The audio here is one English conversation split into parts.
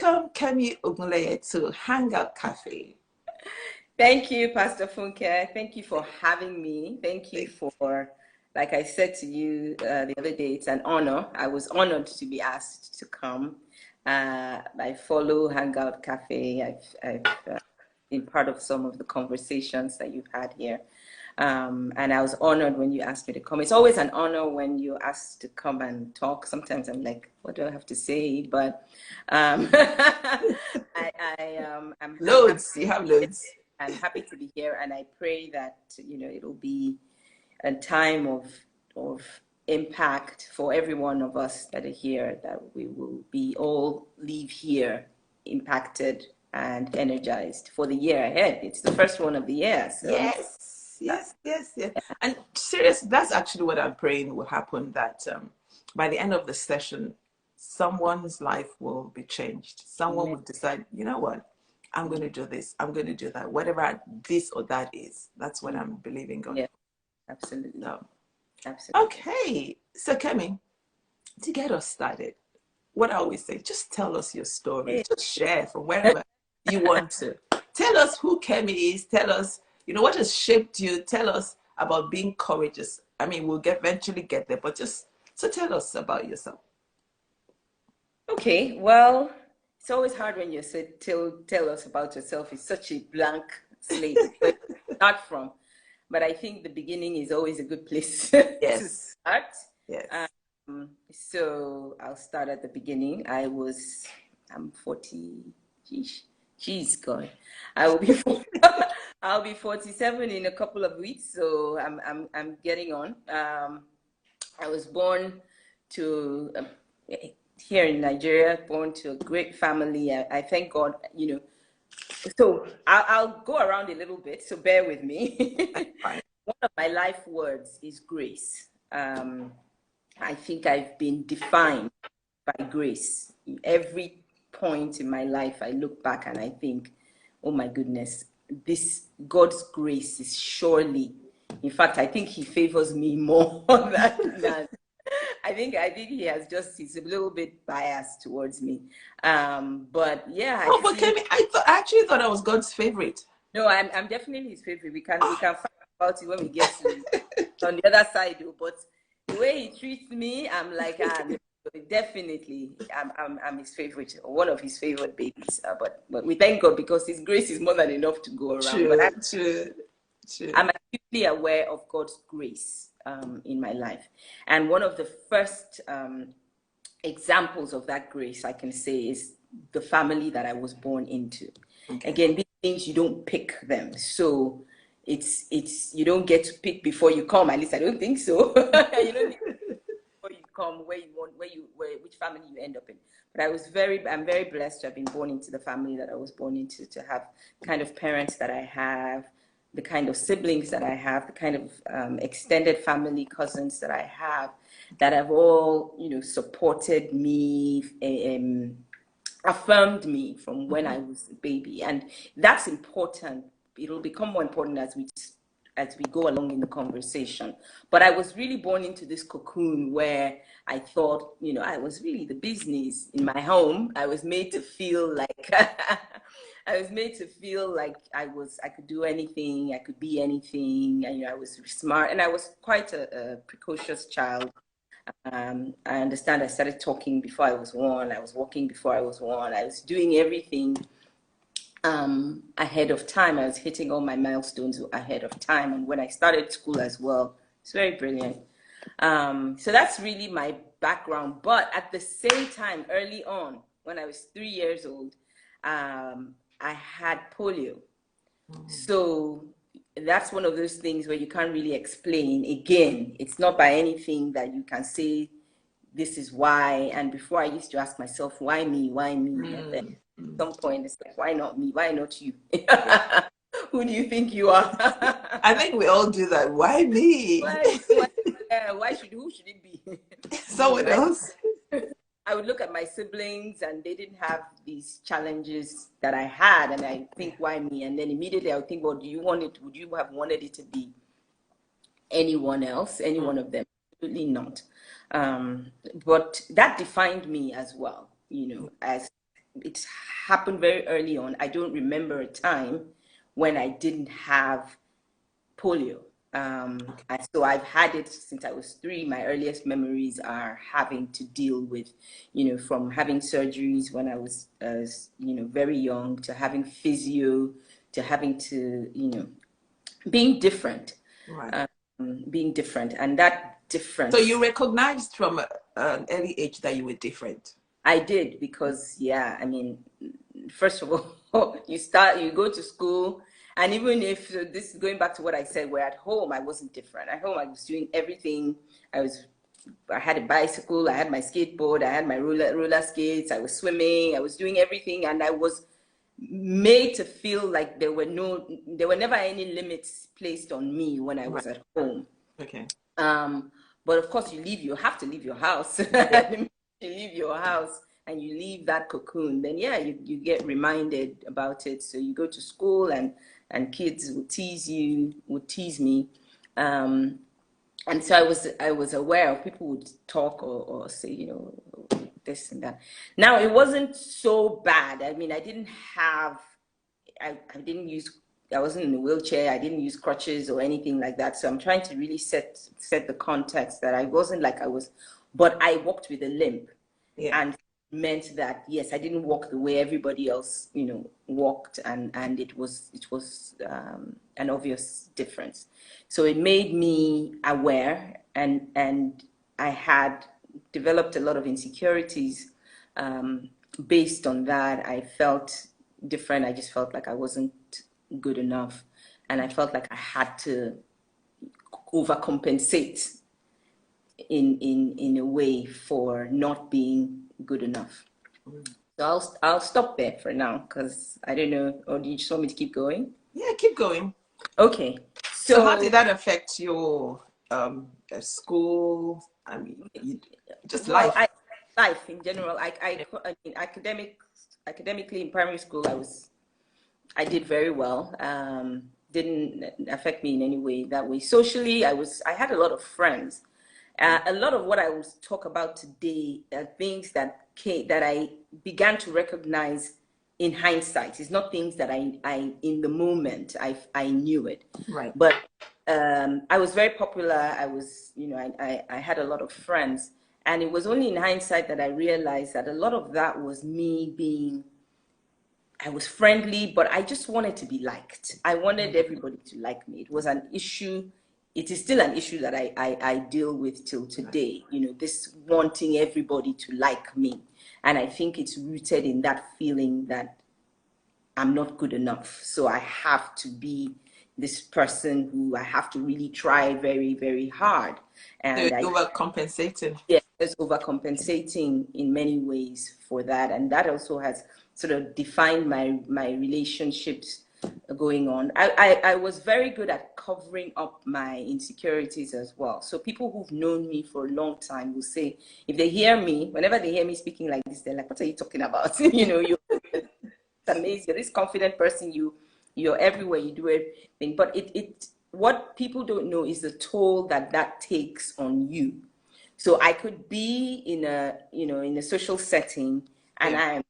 welcome Kemi Ogunleye to Hangout Cafe. Thank you, Pastor Funke. Thank you for having me. Thank you for, like I said to you the other day, it's an honor. I was honored to be asked to come. I follow Hangout Cafe. I've been part of some of the conversations that you've had here. And I was honored when you asked me to come. It's always an honor when you're asked to come and talk. Sometimes I'm like, what do I have to say? But I'm Loads, you have loads. I'm happy to be here, and I pray that it'll be a time of impact for every one of us that are here. That we will be all leave here impacted and energized for the year ahead. It's the first one of the year. So. Yes. And seriously, that's actually what I'm praying will happen. That by the end of the session, someone's life will be changed. Someone will decide, you know what? I'm going to do this. I'm going to do that. Whatever this or that is, that's what I'm believing God. Yeah, absolutely. So, absolutely. Okay. So, Kemi, to get us started, what I always say, just tell us your story. Just share from wherever you want to. Tell us who Kemi is. Tell us, what has shaped you. Tell us about being courageous. I mean, we'll eventually get there, but so tell us about yourself. Okay, well, it's always hard when you say tell us about yourself. It's such a blank slate to start from. But I think the beginning is always a good place to start. Yes. So I'll start at the beginning. I'm 40. Geez, God, I'll be 47 in a couple of weeks. So I'm getting on. I was born to. Here in Nigeria, born to a great family. I thank God, So I'll go around a little bit, so bear with me. One of my life words is grace. I think I've been defined by grace. Every point in my life, I look back and I think, oh my goodness, this God's grace is surely, in fact, I think he favors me more than I think he's a little bit biased towards me. But yeah. But Kemi, I actually thought I was God's favorite. No, I'm definitely his favorite. We can fight about it when we get to on the other side, though. But the way he treats me, I'm like, definitely, I'm his favorite, one of his favorite babies. But we thank God because his grace is more than enough to go around. True. I'm acutely aware of God's grace in my life. And one of the first examples of that grace I can say is the family that I was born into. Okay. Again, these things, you don't pick them. So it's you don't get to pick before you come. At least I don't think so. You don't before you come which family you end up in. But I'm very blessed to have been born into the family that I was born into, to have the kind of parents that I have, the kind of siblings that I have, the kind of extended family, cousins that I have, that have all, supported me, affirmed me from when I was a baby. And that's important. It'll become more important as we go along in the conversation. But I was really born into this cocoon where I thought, I was really the business in my home. I was made to feel like I could do anything, I could be anything. I was smart, and I was quite a precocious child. I understand I started talking before I was one. I was walking before I was one. I was doing everything ahead of time. I was hitting all my milestones ahead of time. And when I started school as well, it's very brilliant. So that's really my background. But at the same time, early on, when I was 3 years old, I had polio. So that's one of those things where you can't really explain. Again, it's not by anything that you can say, this is why. And before, I used to ask myself, why me? And then at some point, it's like, why not me? Why not you? Who do you think you are? I think we all do that. Why me? Who should it be? Someone else. I would look at my siblings and they didn't have these challenges that I had, and I think, why me? And then immediately I would think, well, would you have wanted it to be anyone else, any one of them? Absolutely not. But that defined me as well, as it happened very early on. I don't remember a time when I didn't have polio. And so I've had it since I was 3. My earliest memories are having to deal with, from having surgeries when I was, very young, to having physio, to having to, being different, Right. being different. And that So difference, you recognized from an early age that you were different. I did, because, yeah, I mean, first of all, you go to school, and even if, so this is going back to what I said, where at home I wasn't different. At home I was doing everything. I had a bicycle, I had my skateboard, I had my roller skates, I was swimming, I was doing everything, and I was made to feel like there were never any limits placed on me when I was Right. at home. Okay. But of course, you have to leave your house. Yeah. You leave your house and you leave that cocoon, then yeah, you get reminded about it. So you go to school, and kids would tease you, would tease me. And so I was aware of, people would talk or say, this and that. Now, it wasn't so bad. I mean, I wasn't in a wheelchair. I didn't use crutches or anything like that. So I'm trying to really set the context that I wasn't like I was, but I walked with a limp. Yeah. And meant that, yes, I didn't walk the way everybody else, walked, and it was an obvious difference. So it made me aware, and I had developed a lot of insecurities based on that. I felt different. I just felt like I wasn't good enough, and I felt like I had to overcompensate in a way for not being good enough. So I'll stop there for now, because I don't know, or do you just want me to keep going? Yeah, keep going. Okay. So how did that affect your school? I mean, just life. Life in general. I mean, academically in primary school, I did very well. Didn't affect me in any way that way. Socially, I had a lot of friends. A lot of what I will talk about today are things that I began to recognize in hindsight. It's not things that I in the moment I knew it. Right. But I was very popular. I was, I had a lot of friends, and it was only in hindsight that I realized that a lot of that was me being. I was friendly, but I just wanted to be liked. I wanted everybody to like me. It was an issue. It is still an issue that I deal with till today, this wanting everybody to like me. And I think it's rooted in that feeling that I'm not good enough. So I have to be this person who I have to really try very, very hard. And So you were compensating. Yes, overcompensating in many ways for that. And that also has sort of defined my relationships going on. I was very good at covering up my insecurities as well. So people who've known me for a long time will say, if they hear me, whenever they hear me speaking like this, they're like, what are you talking about? You're amazing. You're this confident person. You're everywhere. You do everything. But what people don't know is the toll that takes on you. So I could be in a social setting, and I'm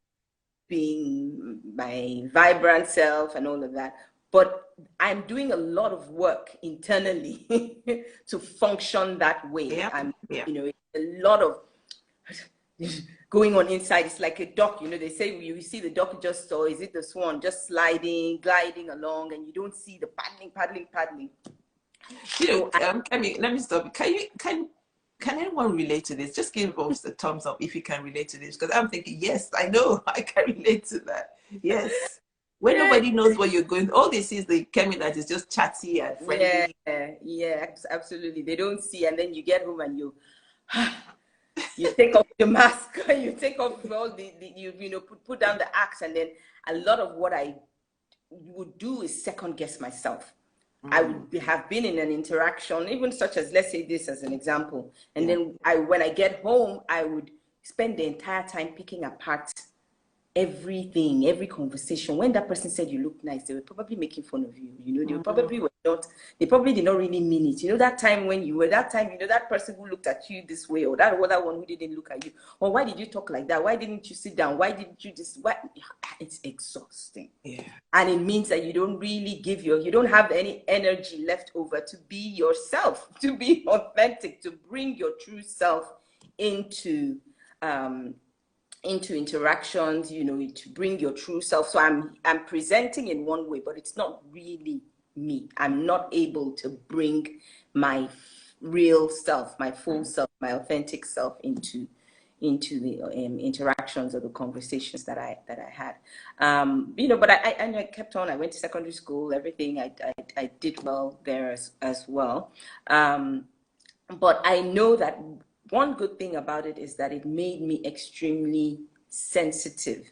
being my vibrant self and all of that, but I'm doing a lot of work internally to function that way. Yeah. A lot of going on inside. It's like a duck, they say you see the duck just saw, is it the swan just gliding along, and you don't see the paddling. Kemi, let me stop. Can anyone relate to this? Just give us the thumbs up if you can relate to this, because I'm thinking, yes, I know I can relate to that. Yes. When nobody knows what you're going, all they see is the Kemi that is just chatty and friendly. Yeah, absolutely. They don't see, and then you get home and you take off the mask, you take off all you put down the axe, and then a lot of what I would do is second guess myself. I would have been in an interaction, even such as, let's say this as an example, and then when I get home, I would spend the entire time picking apart everything, every conversation. When that person said you look nice, they were probably making fun of you. They probably were not, they probably did not really mean it. You know, that time when you were, that time, you know, that person who looked at you this way, or that other one who didn't look at you, or why did you talk like that? Why didn't you sit down? Why didn't you this? Why? It's exhausting. Yeah. And it means that you don't really give you don't have any energy left over to be yourself, to be authentic, to bring your true self into interactions, you know, to bring your true self. So I'm presenting in one way, but it's not really me. I'm not able to bring my real self, my full self, my authentic self into the interactions or the conversations that I had. You know, but I kept on. I went to secondary school, everything. I did well there as well. But I know that one good thing about it is that it made me extremely sensitive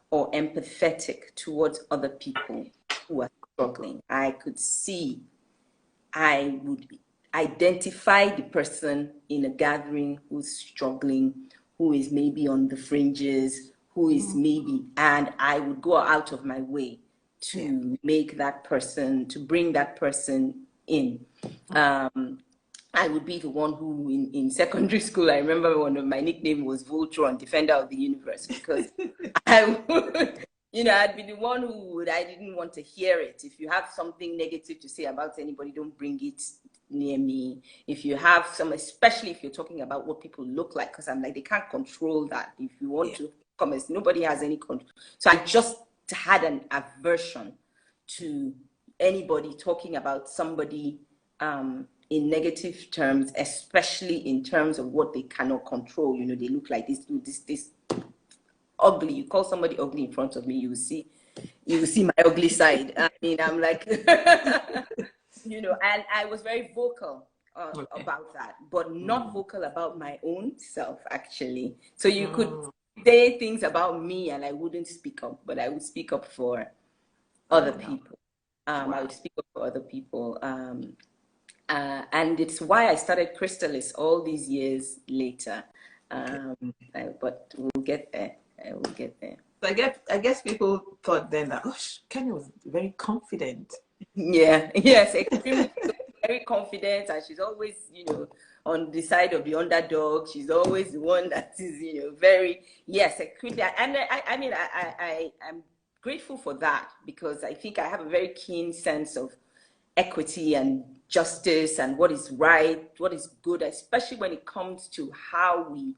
or empathetic towards other people who are struggling. I could see, I would identify the person in a gathering who's struggling, who is maybe on the fringes, who is maybe, and I would go out of my way to make that person, to bring that person in. I would be the one who, in secondary school, I remember one of my nickname was Voltron, Defender of the Universe, because I would, you know, I'd be the one I didn't want to hear it. If you have something negative to say about anybody, don't bring it near me. If you have some, especially if you're talking about what people look like, because I'm like, they can't control that. If you want to comment, nobody has any control. So I just had an aversion to anybody talking about somebody in negative terms, especially in terms of what they cannot control. You know, they look like this, do this ugly. You call somebody ugly in front of me, you will see my ugly side. I mean, I'm like, you know, and I was very vocal about that, but not vocal about my own self, actually. So you could say things about me and I wouldn't speak up, but I would speak up for other people. I would speak up for other people. And it's why I started Crystallis all these years later. But we'll get there. We'll get there. I guess people thought then that, oh, Kemi was very confident. Yeah, yes, extremely very confident, and she's always, you know, on the side of the underdog. She's always the one that is, you know, very, yes, and I mean, I'm grateful for that, because I think I have a very keen sense of equity and justice and what is right, what is good, especially when it comes to how we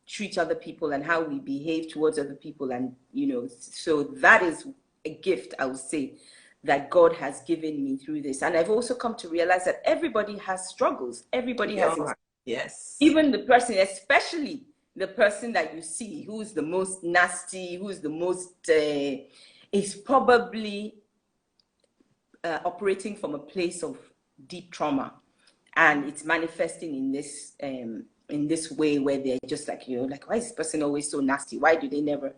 treat other people and how we behave towards other people. And, you know, so that is a gift, I would say, that God has given me through this. And I've also come to realize that everybody has struggles. Everybody has, yes, even the person, especially the person that you see who's the most nasty, who's the most is probably operating from a place of deep trauma, and it's manifesting in this way where they're just like, you know, like, why is this person always so nasty? Why do they never?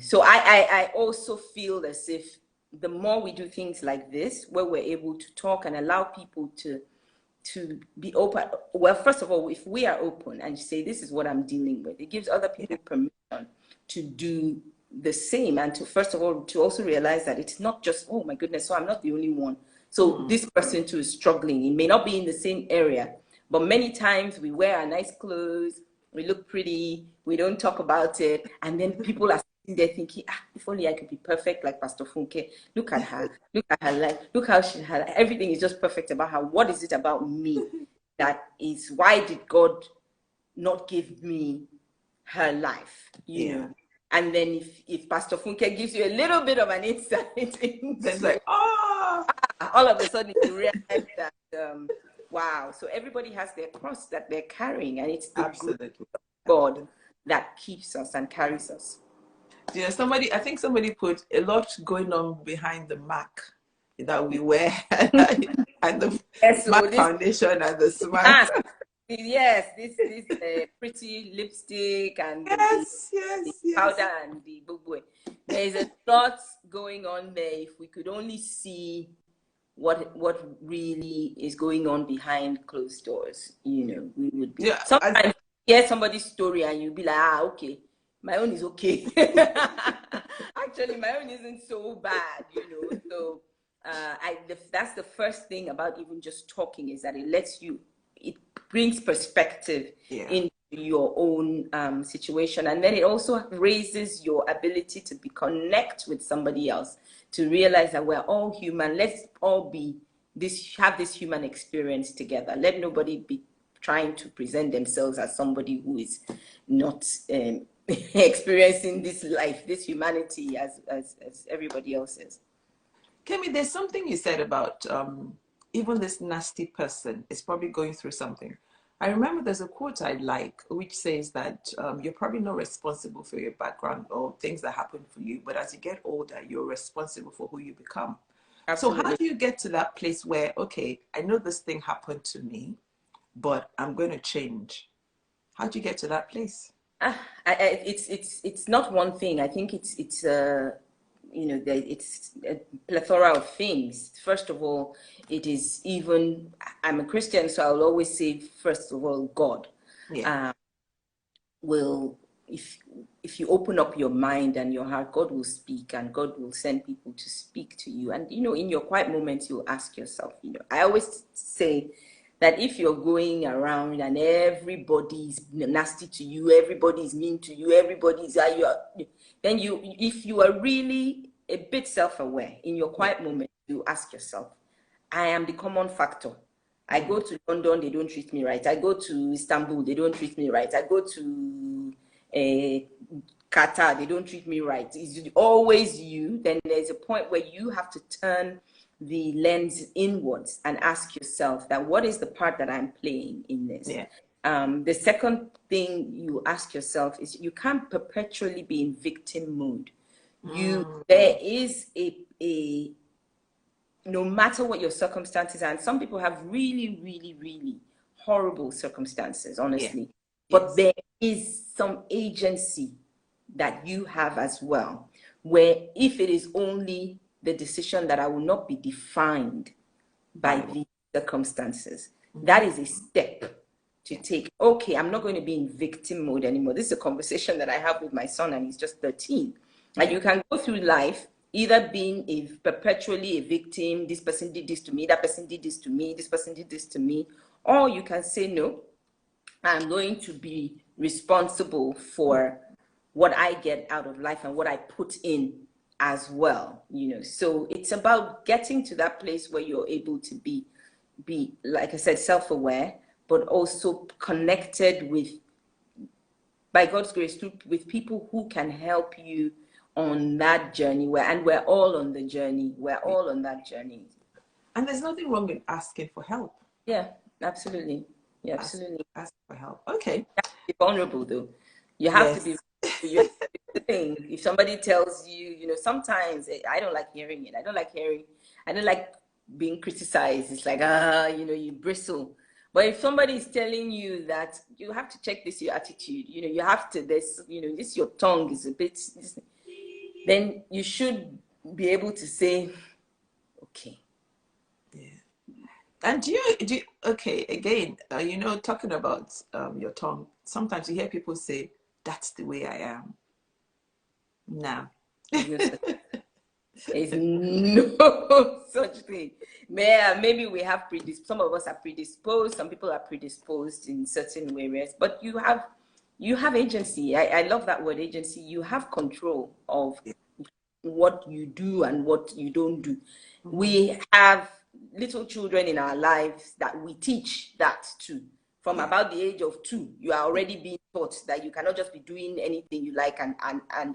So I also feel as if the more we do things like this, where we're able to talk and allow people to be open. Well, first of all, if we are open and say, this is what I'm dealing with, it gives other people permission to do the same, and to, first of all, to also realize that it's not just, oh my goodness, so I'm not the only one. So this person too is struggling. It may not be in the same area, but many times we wear our nice clothes, we look pretty, we don't talk about it, and then people are sitting there thinking, if only I could be perfect like Pastor Funke. Look at her life, look how she had, everything is just perfect about her. What is it about me that is, why did God not give me her life, you know? And then if Pastor Funke gives you a little bit of an insight, it's like, all of a sudden you realize that, wow. So everybody has their cross that they're carrying, and it's the grace of God that keeps us and carries us. Yeah, I think somebody put a lot going on behind the Mac that we wear, and the Mac foundation and the smart. Yes, this pretty lipstick and the powder and the bubwe. There is a lot going on there. If we could only see what really is going on behind closed doors, you know, we would be. Sometimes you hear somebody's story and you'll be like, okay, my own is okay. Actually, my own isn't so bad, you know. So that's the first thing about even just talking, is that it brings perspective into your own situation, and then it also raises your ability to connect with somebody else, to realize that we're all human. Let's all have this human experience together. Let nobody be trying to present themselves as somebody who is not experiencing this life, this humanity as everybody else is. Kemi, there's something you said about even this nasty person is probably going through something. I remember there's a quote I like, which says that you're probably not responsible for your background or things that happen for you, but as you get older, you're responsible for who you become. Absolutely. So how do you get to that place where, okay, I know this thing happened to me, but I'm going to change? How do you get to that place? It's not one thing. I think it's it's a plethora of things. First of all, it is I'm a Christian, so I'll always say, first of all, God will, if you open up your mind and your heart, God will speak, and God will send people to speak to you. And, in your quiet moments, you'll ask yourself, I always say that if you're going around and everybody's nasty to you, everybody's mean to you, then if you are really a bit self-aware in your quiet moment, you ask yourself, I am the common factor. I go to London, they don't treat me right. I go to Istanbul, they don't treat me right. I go to Qatar, they don't treat me right. It's always you. Then there's a point where you have to turn the lens inwards and ask yourself that what is the part that I'm playing in this? The second thing you ask yourself is, you can't perpetually be in victim mode. There is a no matter what your circumstances are, and some people have really, really, really horrible circumstances, honestly, but there is some agency that you have as well, where if it is only the decision that I will not be defined by these circumstances, that is a step to take. Okay, I'm not going to be in victim mode anymore. This is a conversation that I have with my son, and he's just 13. And you can go through life either being perpetually a victim. This person did this to me, that person did this to me, this person did this to me. Or you can say, no, I'm going to be responsible for what I get out of life and what I put in as well. So it's about getting to that place where you're able to be, like I said, self-aware, but also connected with, by God's grace, with people who can help you on that journey, and we're all on the journey. We're all on that journey. And there's nothing wrong with asking for help. Yeah, absolutely. Yeah, absolutely. Ask for help. Okay. You have to be vulnerable, though. You have to be. If somebody tells you, sometimes I don't like hearing it. I don't like being criticized. It's like, you bristle. But if somebody is telling you that you have to check this, your attitude, you have to, this, your tongue is a bit, then you should be able to say, okay. Yeah. And do you okay, again, talking about your tongue, sometimes you hear people say, that's the way I am. No. There's no such thing. Maybe we have some of us are predisposed, some people are predisposed in certain areas, but you have agency. I love that word, agency. You have control of what you do and what you don't do. We have little children in our lives that we teach that to. From about the age of 2, you are already being taught that you cannot just be doing anything you like and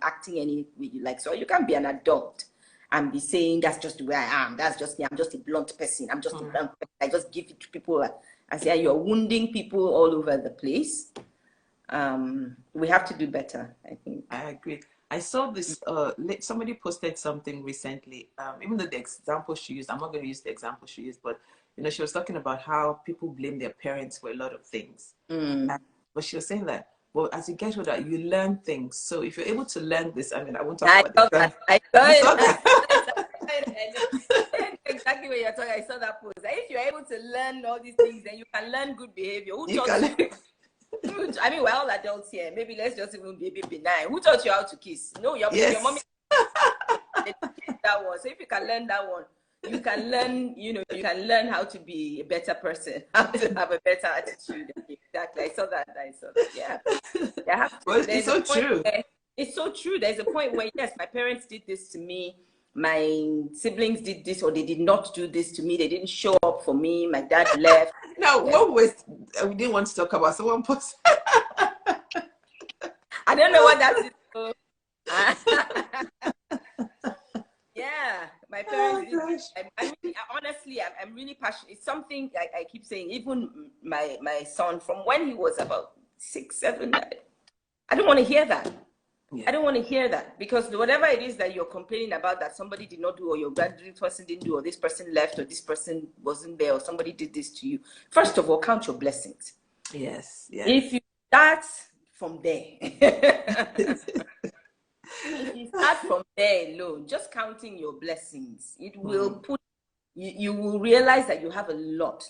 acting any way you like. So you can't be an adult and be saying, that's just the way I am. That's just me. I'm just a blunt person. I'm just a blunt person. I just give it to people. I say, you're wounding people all over the place. We have to do better, I think. I agree. I saw this, somebody posted something recently, even though the example she used, I'm not going to use the example she used, but she was talking about how people blame their parents for a lot of things. But she was saying that, well, as you get older, you learn things. So if you're able to learn this, I won't talk about this. I saw exactly what you're talking. I saw that post. If you're able to learn all these things, then you can learn good behavior. Who taught you? We're all adults here. Maybe let's just even be a bit benign. Who taught you how to kiss? No, your mommy that one. So if you can learn that one, you can learn, you can learn how to be a better person, how to have a better attitude. Exactly. I saw that. Yeah. I have to. Well, it's so true. It's so true. There's a point where, yes, my parents did this to me. My siblings did this, or they did not do this to me. They didn't show up for me. My dad left. No, what was, we didn't want to talk about someone post. I don't know what that is. Yeah, my parents did this. Honestly, I'm really passionate. It's something I keep saying. Even my son, from when he was about 6, 7, I don't want to hear that. Yeah. I don't want to hear that, because whatever it is that you're complaining about that somebody did not do, or your graduate person didn't do, or this person left, or this person wasn't there, or somebody did this to you, first of all, count your blessings. Yes. If you start from there, if you start from there alone, just counting your blessings, it will put you will realize that you have a lot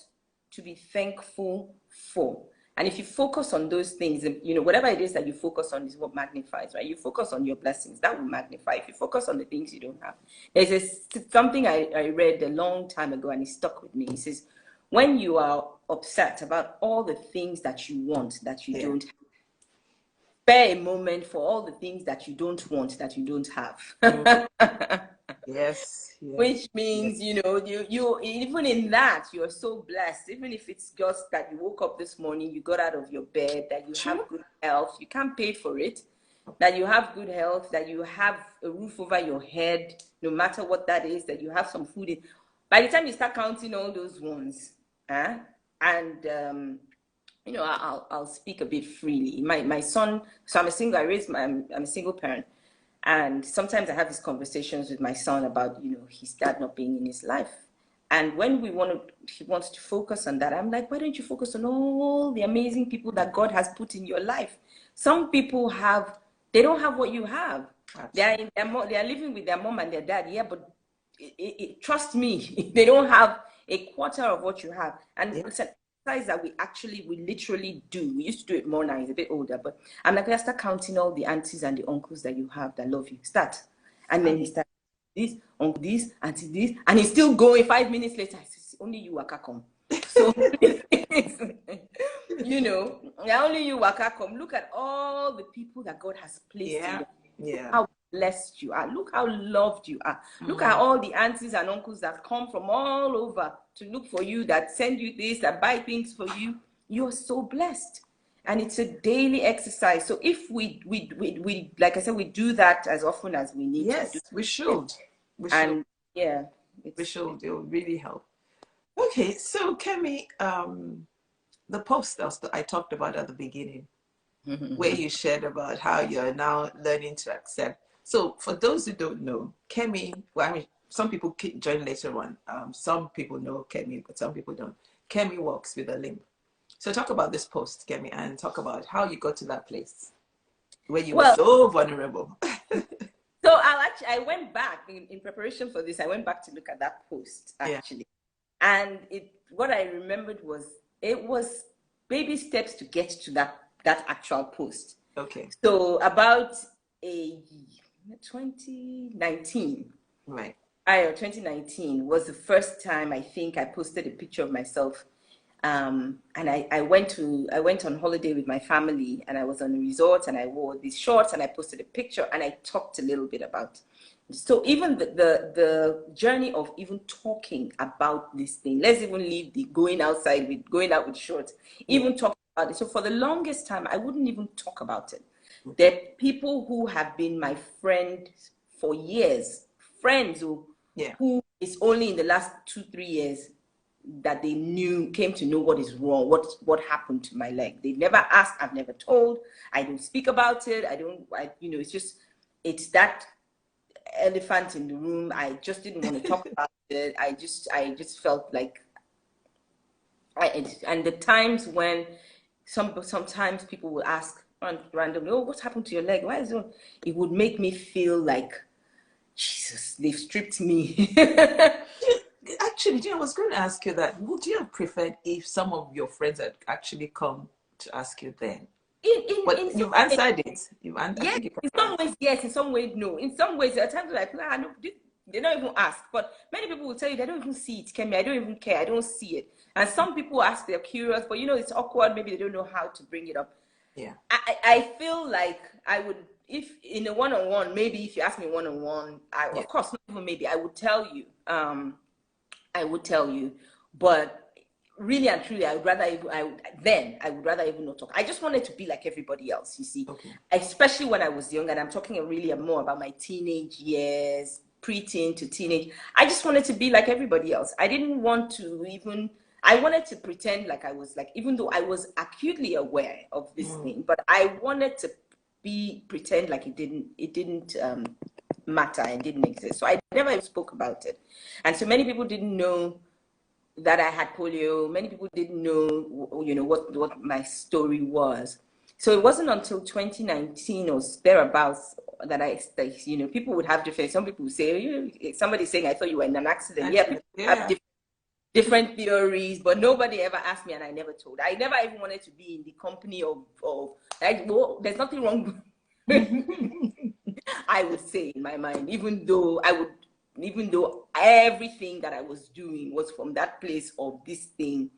to be thankful for. And if you focus on those things, whatever it is that you focus on is what magnifies, right? You focus on your blessings, that will magnify. If you focus on the things you don't have. There's something I read a long time ago, and it stuck with me. It says, when you are upset about all the things that you want that you don't have, spare a moment for all the things that you don't want that you don't have. Yes. Which means, you even in that, you're so blessed. Even if it's just that you woke up this morning, you got out of your bed, that you have good health, you can't pay for it, that you have good health, that you have a roof over your head, no matter what that is, that you have some food in. By the time you start counting all those ones, and I'll speak a bit freely. My son, so I'm a single parent. And sometimes I have these conversations with my son about, his dad not being in his life. And when he wants to focus on that, I'm like, why don't you focus on all the amazing people that God has put in your life? Some people they don't have what you have. They are living with their mom and their dad, yeah, but trust me, they don't have a quarter of what you have. And it's an exercise that we literally do. We used to do it more now. He's a bit older, but I'm like, let's start counting all the aunties and the uncles that you have that love you. Start. And then he starts this, uncle this, auntie this, and he's still going. 5 minutes later, I says, only you waka come. So only you waka come. Look at all the people that God has placed in you. How blessed you are. Look how loved you are. Look at all the aunties and uncles that come from all over to look for you, that send you this, that buy things for you. You're so blessed. And it's a daily exercise. So if we like I said, we do that as often as we need to. Yes, we should. And we should. It will really help. Okay, so Kemi, the post I talked about at the beginning, where you shared about how you're now learning to accept. So for those who don't know, Kemi, some people join later on. Some people know Kemi, but some people don't. Kemi walks with a limp. So talk about this post, Kemi, and talk about how you got to that place where you were so vulnerable. So I went back in preparation for this. I went back to look at that post actually, and what I remembered was it was baby steps to get to that actual post. Okay. So about 2019, right? 2019 was the first time I think I posted a picture of myself. And I went on holiday with my family, and I was on a resort, and I wore these shorts, and I posted a picture, and I talked a little bit about. So even the journey of even talking about this thing, let's even leave the going out with shorts, even talking about it. So for the longest time, I wouldn't even talk about it. There are people who have been my friend for years, friends who is only in the last 2-3 years that they came to know what is wrong, what happened to my leg. They've never asked, I've never told, I don't speak about it. It's that elephant in the room. I just didn't want to talk about it. I just felt like, and the times when sometimes people will ask randomly, oh, what happened to your leg? Why is it would make me feel like, Jesus, they've stripped me. Actually, I was going to ask you that. Would you have preferred if some of your friends had actually come to ask you then? You've answered it. In some ways, yes. In some ways, no. In some ways, there are times like, They don't even ask. But many people will tell you they don't even see it, Kemi. I don't even care. I don't see it. And some people ask, they're curious, but it's awkward. Maybe they don't know how to bring it up. Yeah. I feel like I would, if in a one-on-one, maybe if you ask me one-on-one, of course, not even maybe, I would tell you. I would tell you, but really and truly, I would rather even not talk. I just wanted to be like everybody else, you see. Okay. Especially when I was young, and I'm talking really more about my teenage years, preteen to teenage. I just wanted to be like everybody else. I didn't want to even. I wanted to pretend like I was like, even though I was acutely aware of this thing, but I wanted to pretend like it didn't matter and didn't exist. So I never even spoke about it. And so many people didn't know that I had polio. Many people didn't know, what my story was. So it wasn't until 2019 or thereabouts that people would have different, some people would say, somebody saying, I thought you were in an accident. Yeah, people have different theories, but nobody ever asked me, and I never told. I never even wanted to be in the company of like, well, there's nothing wrong I would say in my mind, even though everything that I was doing was from that place of this thing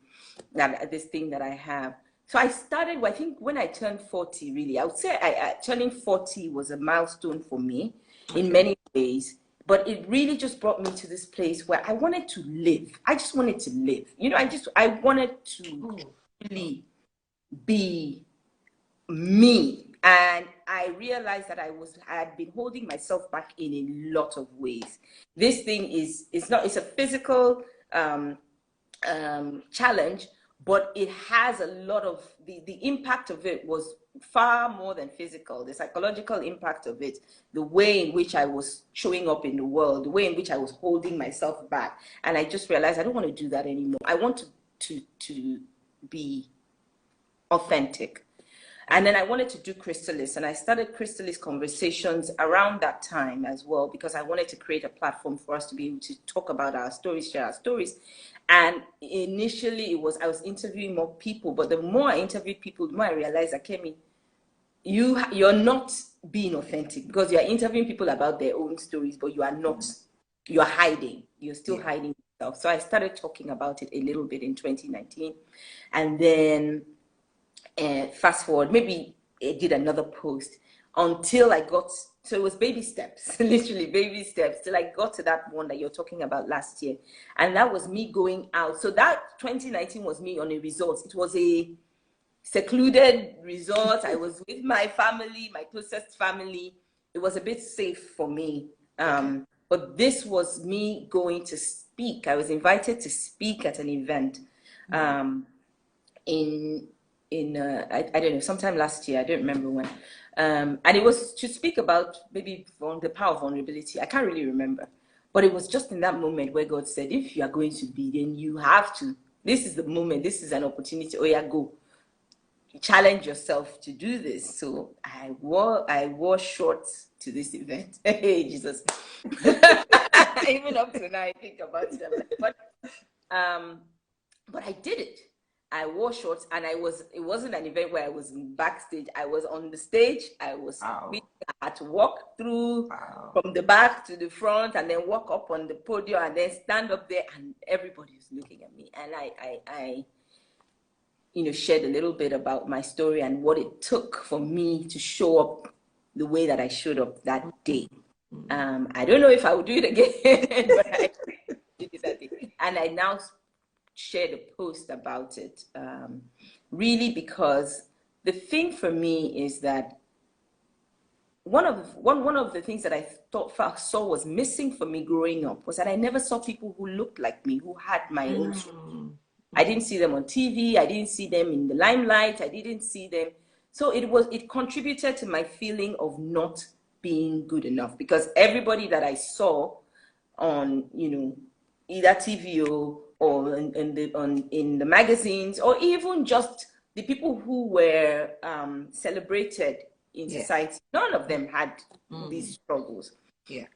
that I have. So I started, I think when I turned 40, really, I would say turning 40 was a milestone for me in many ways. But it really just brought me to this place where I wanted to live. I just wanted to live. I wanted to really be me. And I realized that I had been holding myself back in a lot of ways. This thing it's a physical challenge, but it has a lot of the impact of it was far more than physical. The psychological impact of it, the way in which I was showing up in the world, the way in which I was holding myself back. And I just realized I don't want to do that anymore. I want to be authentic. And then I wanted to do Crystallis, and I started Crystallis conversations around that time as well, because I wanted to create a platform for us to be able to talk about our stories, share our stories. And initially I was interviewing more people, but the more I interviewed people, the more I realized that, Kemi, you're not being authentic, because you're interviewing people about their own stories, but you are not, you're hiding, you're still hiding yourself. So I started talking about it a little bit in 2019. And then fast forward, maybe I did another post until I got, so it was baby steps, literally baby steps, till I got to that one that you're talking about last year. And that was me going out. So that 2019 was me on a resort. It was a secluded resort. I was with my family, my closest family. It was a bit safe for me. But this was me going to speak. I was invited to speak at an event I don't know, sometime last year, I don't remember when. And it was to speak about maybe the power of vulnerability. I can't really remember. But it was just in that moment where God said, if you are going to be, then you have to. This is the moment. This is an opportunity. Oh, yeah, go. Challenge yourself to do this. So I wore shorts to this event. Hey, Jesus. Even up to now, I think about it. But I did it. I wore shorts, and it wasn't an event where I was backstage. I was on the stage. I was speaking. I had to walk through from the back to the front, and then walk up on the podium, and then stand up there, and everybody was looking at me. And I shared a little bit about my story and what it took for me to show up the way that I showed up that day. I don't know if I would do it again, but I did it that day. And I now shared a post about it, really because the thing for me is that one of the things that I saw was missing for me growing up was that I never saw people who looked like me, who had my own story. I didn't see them on TV. I didn't see them in the limelight. I didn't see them. So it contributed to my feeling of not being good enough, because everybody that I saw on, either TV or in the magazines, or even just the people who were celebrated in society, none of them had these struggles. Yeah.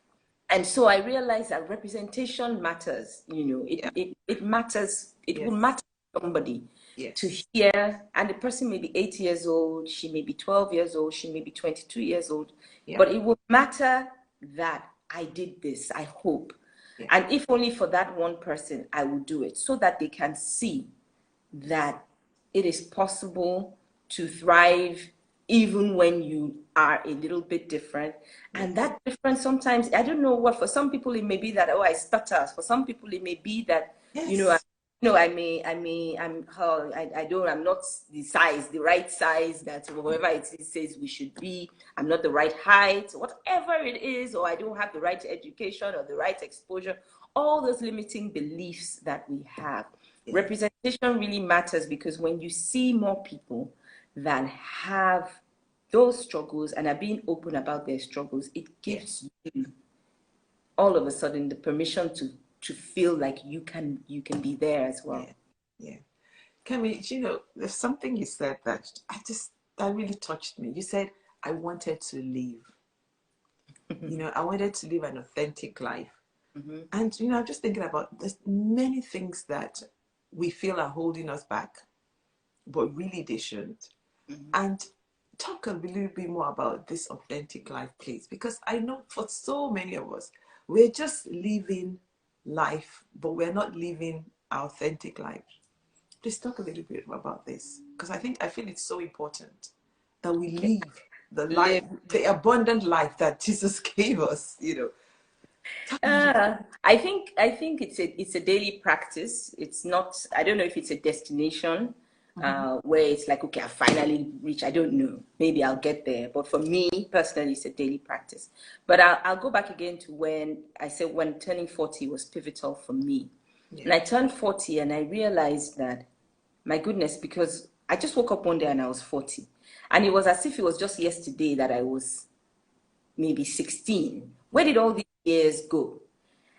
And so I realized that representation matters. It matters. It will matter to somebody to hear, and the person may be 8 years old, she may be 12 years old, she may be 22 years old, but it will matter that I did this, I hope. Yeah. And if only for that one person, I will do it so that they can see that it is possible to thrive even when you are a little bit different. And that difference sometimes, I don't know what, for some people it may be that, oh, I stutter. For some people it may be that, Yes. I'm not the right size that whoever it says we should be. I'm not the right height, whatever it is, or I don't have the right education or the right exposure. All those limiting beliefs that we have. Yeah. Representation really matters, because when you see more people that have those struggles and are being open about their struggles, it gives you all of a sudden the permission to feel like you can be there as well. Yeah. Kemi, you know, there's something you said that really touched me. You said, I wanted to live. You know, I wanted to live an authentic life. Mm-hmm. And, you know, I'm just thinking about, there's many things that we feel are holding us back, but really they shouldn't. Mm-hmm. And talk a little bit more about this authentic life, please, because I know for so many of us, we're just living life, but we're not living our authentic life. Please talk a little bit about this, because I feel it's so important that we live the life, the abundant life that Jesus gave us, you know. I think it's a daily practice. It's not, I don't know if it's a destination where it's like, okay, I finally reach. I don't know. Maybe I'll get there. But for me personally, it's a daily practice. But I'll go back again to when I said when turning 40 was pivotal for me. Yeah. And I turned 40 and I realized that, my goodness, because I just woke up one day and I was 40. And it was as if it was just yesterday that I was maybe 16. Where did all these years go?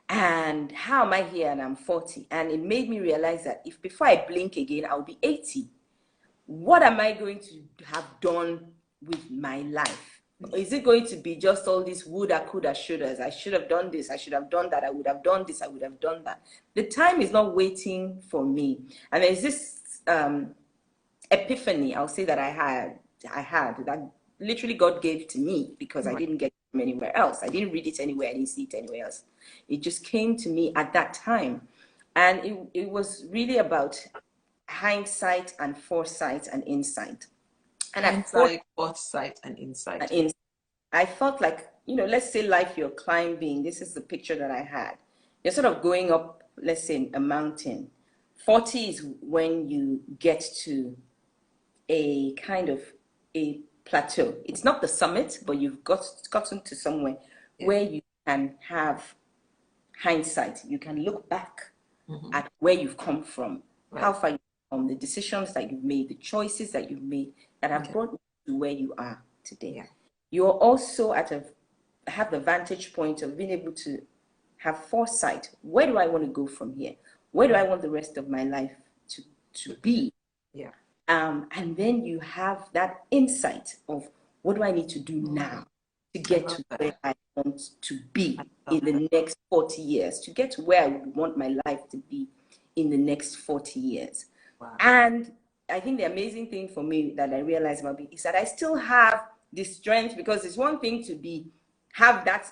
And how am I here and I'm 40? And it made me realize that if before I blink again, I'll be 80. What am I going to have done with my life? Is it going to be just all these woulda, coulda, shouldas? I should have done this. I should have done that. I would have done this. I would have done that. The time is not waiting for me. And there's this epiphany, I'll say, that I had that literally God gave to me, because I didn't get it from anywhere else. I didn't read it anywhere. I didn't see it anywhere else. It just came to me at that time. And it was really about hindsight and foresight and insight. And hindsight, foresight, and insight. I felt like, you know, let's say life you're climbing. This is the picture that I had. You're sort of going up, let's say, a mountain. 40 is when you get to a kind of a plateau. It's not the summit, but you've gotten to somewhere where you can have hindsight. You can look back at where you've come from, how far you've come, the decisions that you've made, the choices that you've made that have brought you to where you are today. Yeah. You're also have the vantage point of being able to have foresight. Where do I want to go from here? Where do I want the rest of my life to be? Yeah. And then you have that insight of, what do I need to do now to get to where I want to be in the next 40 years, to get to where I would want my life to be in the next 40 years. Wow. And I think the amazing thing for me that I realized about me is that I still have the strength, because it's one thing to have that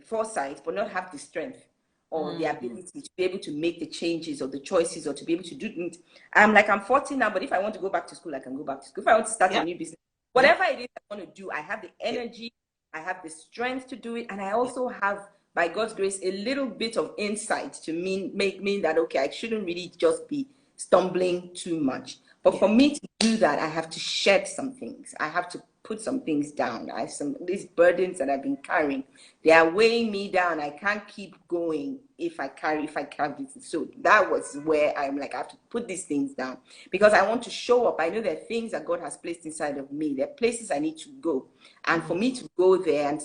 foresight, but not have the strength or the ability to be able to make the changes or the choices or to be able to do it. I'm 40 now, but if I want to go back to school, I can go back to school. If I want to start a new business, whatever it is I want to do, I have the energy, I have the strength to do it. And I also have, by God's grace, a little bit of insight to make me that, okay, I shouldn't really just be stumbling too much. But for me to do that, I have to shed some things. I have to put some things down. I have these burdens that I've been carrying. They are weighing me down. I can't keep going if I carry this. So that was where I'm like, I have to put these things down, because I want to show up. I know there are things that God has placed inside of me. There are places I need to go. And for me to go there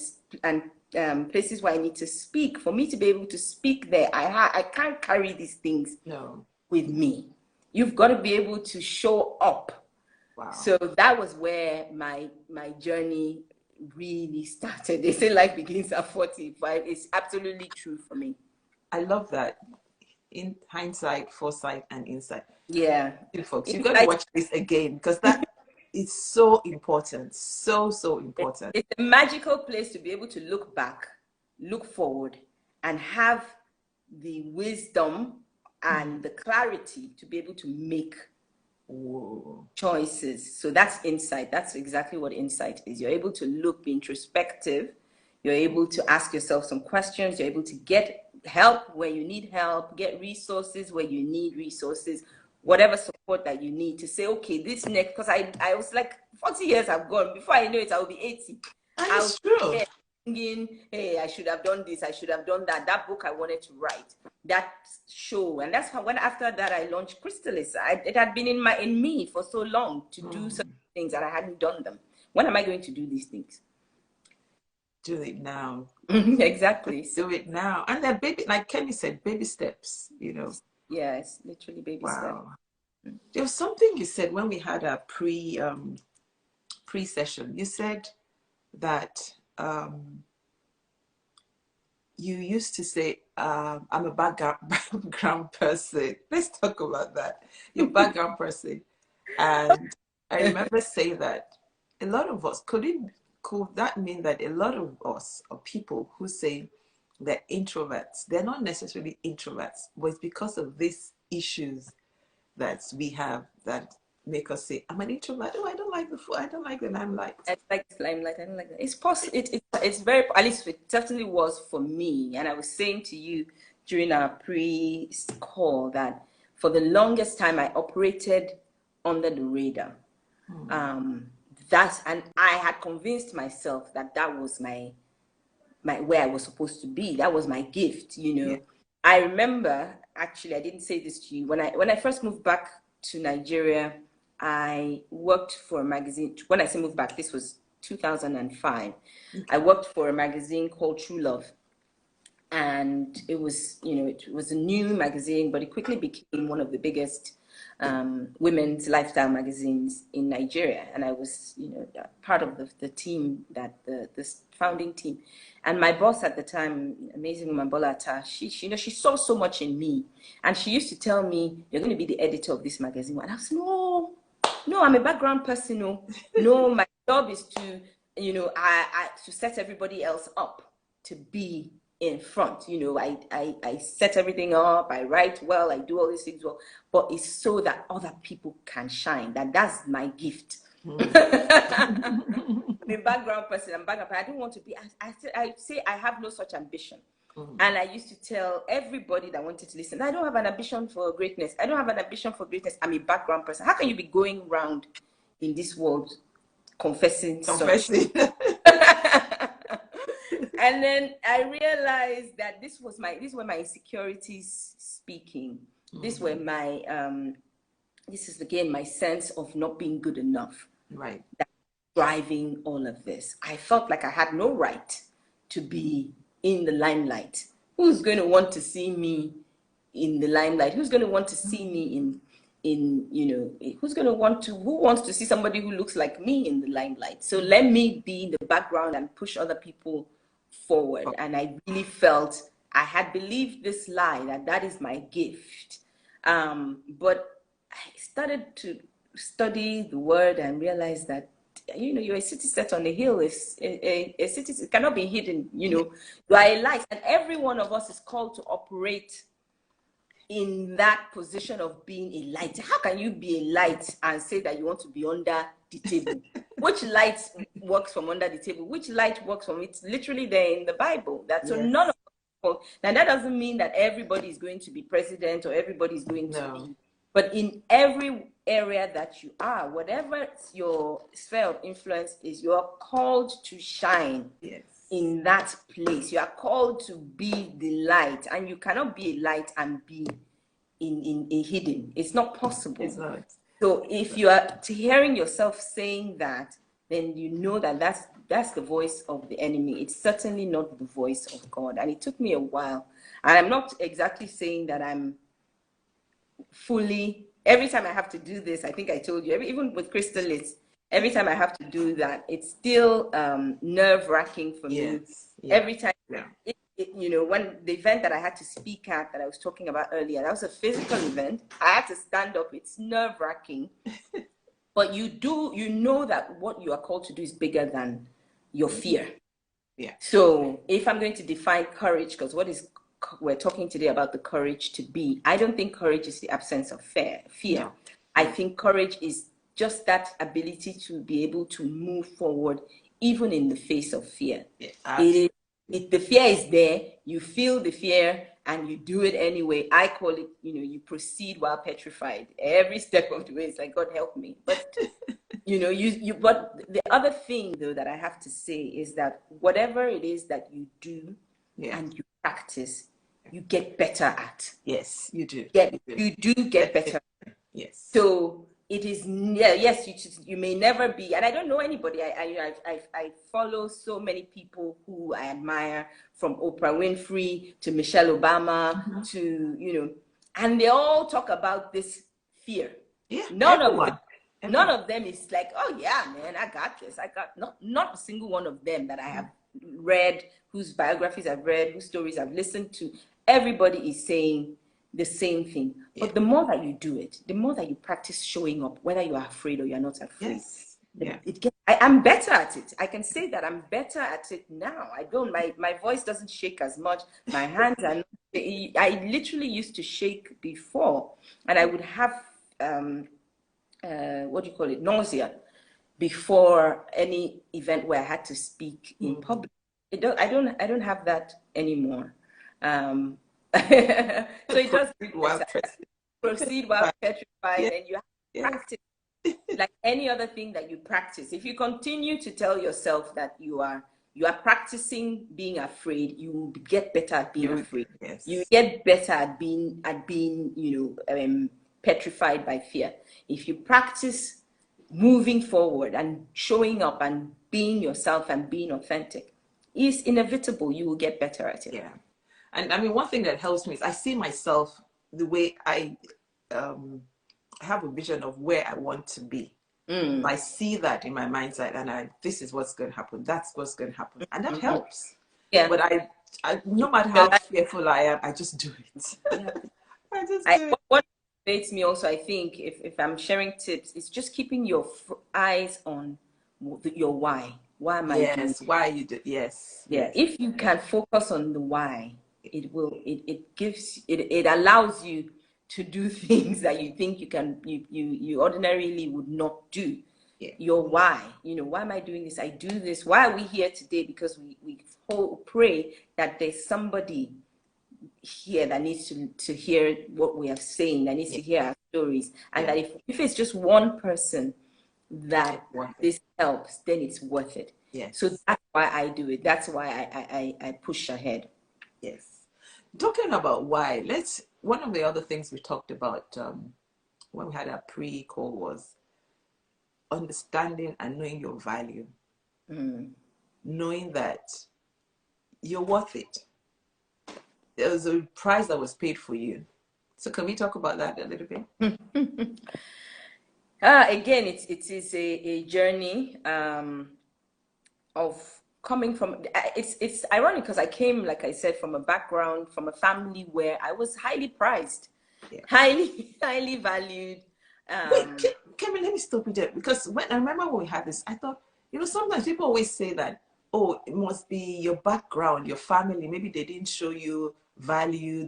and places where I need to speak, for me to be able to speak there, I can't carry these things with me. You've got to be able to show up. Wow. So that was where my journey really started. They say life begins at 45. It's absolutely true for me. I love that. In hindsight, foresight, and insight. Yeah. Folks, you've got to watch this again, because that is so important. So important. It's a magical place to be able to look back look forward and have the wisdom and the clarity to be able to make choices. So that's insight. That's exactly what insight is. You're able to look, be introspective. You're able to ask yourself some questions. You're able to get help where you need help, get resources where you need resources, whatever support that you need to say, okay, this next, because I was like, 40 years have gone. Before I know it, I'll be 80. That's true. Thinking, hey, I should have done this, I should have done that. That book I wanted to write, that show, and that's how, when after that I launched Crystallis. It had been in me for so long to do certain things, and I hadn't done them. When am I going to do these things? Do it now. Exactly. Do it now, and they're baby, like Kemi said, baby steps. Yes, literally baby steps. There was something you said when we had a pre-session. You said that. You used to say, I'm a background person. Let's talk about that. You're a background person. And I remember saying that a lot of us, could that mean that a lot of us, or people who say they're introverts, they're not necessarily introverts, but it's because of these issues that we have that make us say, I'm an introvert. Oh, I don't like the food. I don't like the limelight. I like the limelight. I don't like that. It's possible. It's very, at least it certainly was for me. And I was saying to you during our pre-call that for the longest time I operated under the radar. And I had convinced myself that that was my where I was supposed to be. That was my gift, Yeah. I remember, actually, I didn't say this to you. When I first moved back to Nigeria, I worked for a magazine. When I say moved back, this was 2005. Okay. I worked for a magazine called True Love. And it was, it was a new magazine, but it quickly became one of the biggest women's lifestyle magazines in Nigeria. And I was, part of the team, this founding team. And my boss at the time, amazing woman, Bolata, she saw so much in me. And she used to tell me, you're going to be the editor of this magazine. And I was, no, I'm a background person. No, my job is to, to set everybody else up to be in front. I set everything up, I write well, I do all these things well, but it's so that other people can shine. That's my gift. I'm a background person. I don't want to be. I say I have no such ambition. And I used to tell everybody that wanted to listen, I don't have an ambition for greatness. I don't have an ambition for greatness. I'm a background person. How can you be going around in this world confessing? And then I realized that these were my insecurities speaking. These were my this is again my sense of not being good enough. Right. That's driving all of this. I felt like I had no right to be in the limelight. Who's going to want to see me in the limelight? Who's going to want to see me who wants to see somebody who looks like me in the limelight? So let me be in the background and push other people forward. And I really felt I had believed this lie that is my gift. But I started to study the word and realize that you're a city set on a hill. A city, it cannot be hidden. You are a light, and every one of us is called to operate in that position of being a light. How can you be a light and say that you want to be under the table? Which light works from under the table? Which light works from? It's literally there in the Bible. So none of us. Now that doesn't mean that everybody is going to be president or everybody is going to be. But in every area that you are, whatever your sphere of influence is, you are called to shine in that place. You are called to be the light, and you cannot be a light and be in hidden. It's not possible. It's not. So if you are hearing yourself saying that, then you know that that's the voice of the enemy. It's certainly not the voice of God. And it took me a while. And I'm not exactly saying that I'm fully, every time I have to do this, I think I told you, even with Crystallis, every time I have to do that, it's still nerve-wracking for me. Every time, when the event that I had to speak at that I was talking about earlier, that was a physical event. I had to stand up. It's nerve-wracking. But you know that what you are called to do is bigger than your fear. Yeah. So if I'm going to define courage, because we're talking today about the courage to be, I don't think courage is the absence of fear. No. I think courage is just that ability to be able to move forward even in the face of fear. Yeah, the fear is there, you feel the fear and you do it anyway. I call it, you proceed while petrified. Every step of the way, it's like, God help me. But but the other thing though that I have to say is that whatever it is that you do and you practice, you get better at. Yes, you do. You do get better. Yes. So it is, yes, you may never be, and I don't know anybody. I follow so many people who I admire, from Oprah Winfrey to Michelle Obama to, and they all talk about this fear. Yeah. None of them is like, oh yeah, man, I got this. I got not a single one of them that I have read, whose biographies I've read, whose stories I've listened to. Everybody is saying the same thing. But the more that you do it, the more that you practice showing up, whether you are afraid or you're not afraid, I'm better at it. I can say that I'm better at it now. My voice doesn't shake as much. My hands are not, I literally used to shake before, and I would have nausea before any event where I had to speak in public. I don't have that anymore. So it does proceed while petrified, and you have to practice like any other thing that you practice. If you continue to tell yourself that you are practicing being afraid, you will get better at being afraid. Yes. You get better at being petrified by fear. If you practice moving forward and showing up and being yourself and being authentic, it's inevitable you will get better at it. Yeah. And I mean, one thing that helps me is I see myself the way I have a vision of where I want to be. I see that in my mindset, and this is what's going to happen. That's what's going to happen, and that helps. Yeah. But I no matter how fearful I am, I just do it. Yeah. I just do it. What motivates me also, I think, if I'm sharing tips, is just keeping your eyes on your why. Why am I doing this? Why you do? Yes. Yeah. If you can focus on the why, it allows you to do things that you think you ordinarily would not do. Yeah. Your why, why am I doing this? I do this. Why are we here today? Because we pray that there's somebody here that needs to hear what we are saying, that needs to hear our stories, and that if it's just one person that this helps, then it's worth it. Yes. So that's why I do it. That's why I push ahead. Yes. Talking about why, one of the other things we talked about when we had our pre-call was understanding and knowing your value. Knowing that you're worth it. There was a price that was paid for you. So can we talk about that a little bit? Again, it is a journey of coming from, it's ironic because I came, like I said, from a background, from a family where I was highly prized, highly valued. Wait, Kemi, let me stop you there, because I remember when we had this, I thought, sometimes people always say that, oh, it must be your background, your family, maybe they didn't show you value,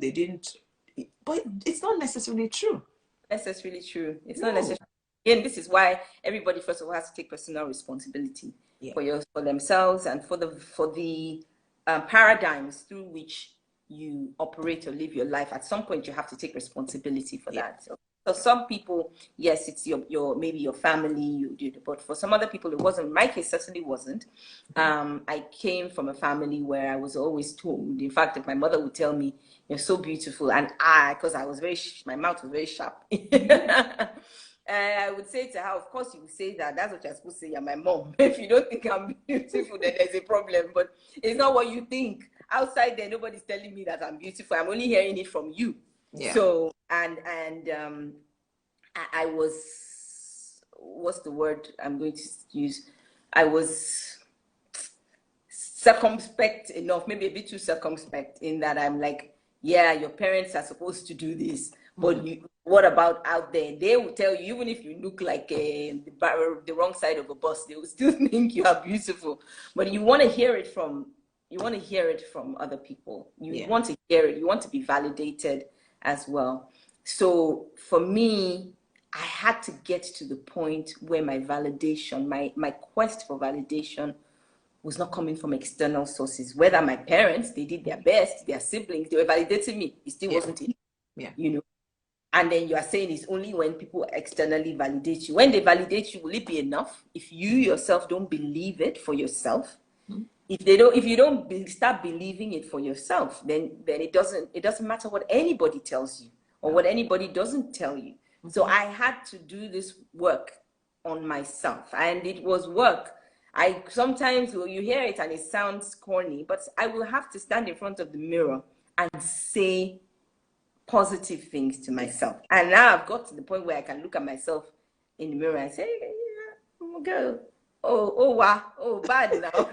but it's not necessarily true. It's not necessarily. Again, this is why everybody first of all has to take personal responsibility for themselves and for the paradigms through which you operate or live your life. At some point, you have to take responsibility for that. So some people, yes, it's your maybe your family, you did, but for some other people, it wasn't. In my case, certainly wasn't. I came from a family where I was always told. In fact, if my mother would tell me, "You're so beautiful," and because I was my mouth was very sharp. I would say to her, of course you would say that. That's what you're supposed to say. You're my mom. If you don't think I'm beautiful, then there's a problem. But it's not what you think. Outside there, nobody's telling me that I'm beautiful. I'm only hearing it from you. Yeah. So, I was, what's the word I'm going to use? I was circumspect enough, maybe a bit too circumspect, in that I'm like, yeah, your parents are supposed to do this. But what about out there? They will tell you, even if you look like the wrong side of a bus, they will still think you are beautiful. But you want to hear it from hear it from other people. You Yeah. want to hear it. You want to be validated as well. So for me, I had to get to the point where my validation, my quest for validation was not coming from external sources. Whether my parents, they did their best, their siblings, they were validating me. It still wasn't enough, you know. And then you are saying it's only when people externally validate you. When they validate you, will it be enough? If you yourself don't believe it for yourself, if you don't start believing it for yourself, then it doesn't matter what anybody tells you or what anybody doesn't tell you. So I had to do this work on myself, and it was work. I sometimes you hear it and it sounds corny, but I will have to stand in front of the mirror and say positive things to myself. And now I've got to the point where I can look at myself in the mirror and say, yeah, girl, wow, bad now.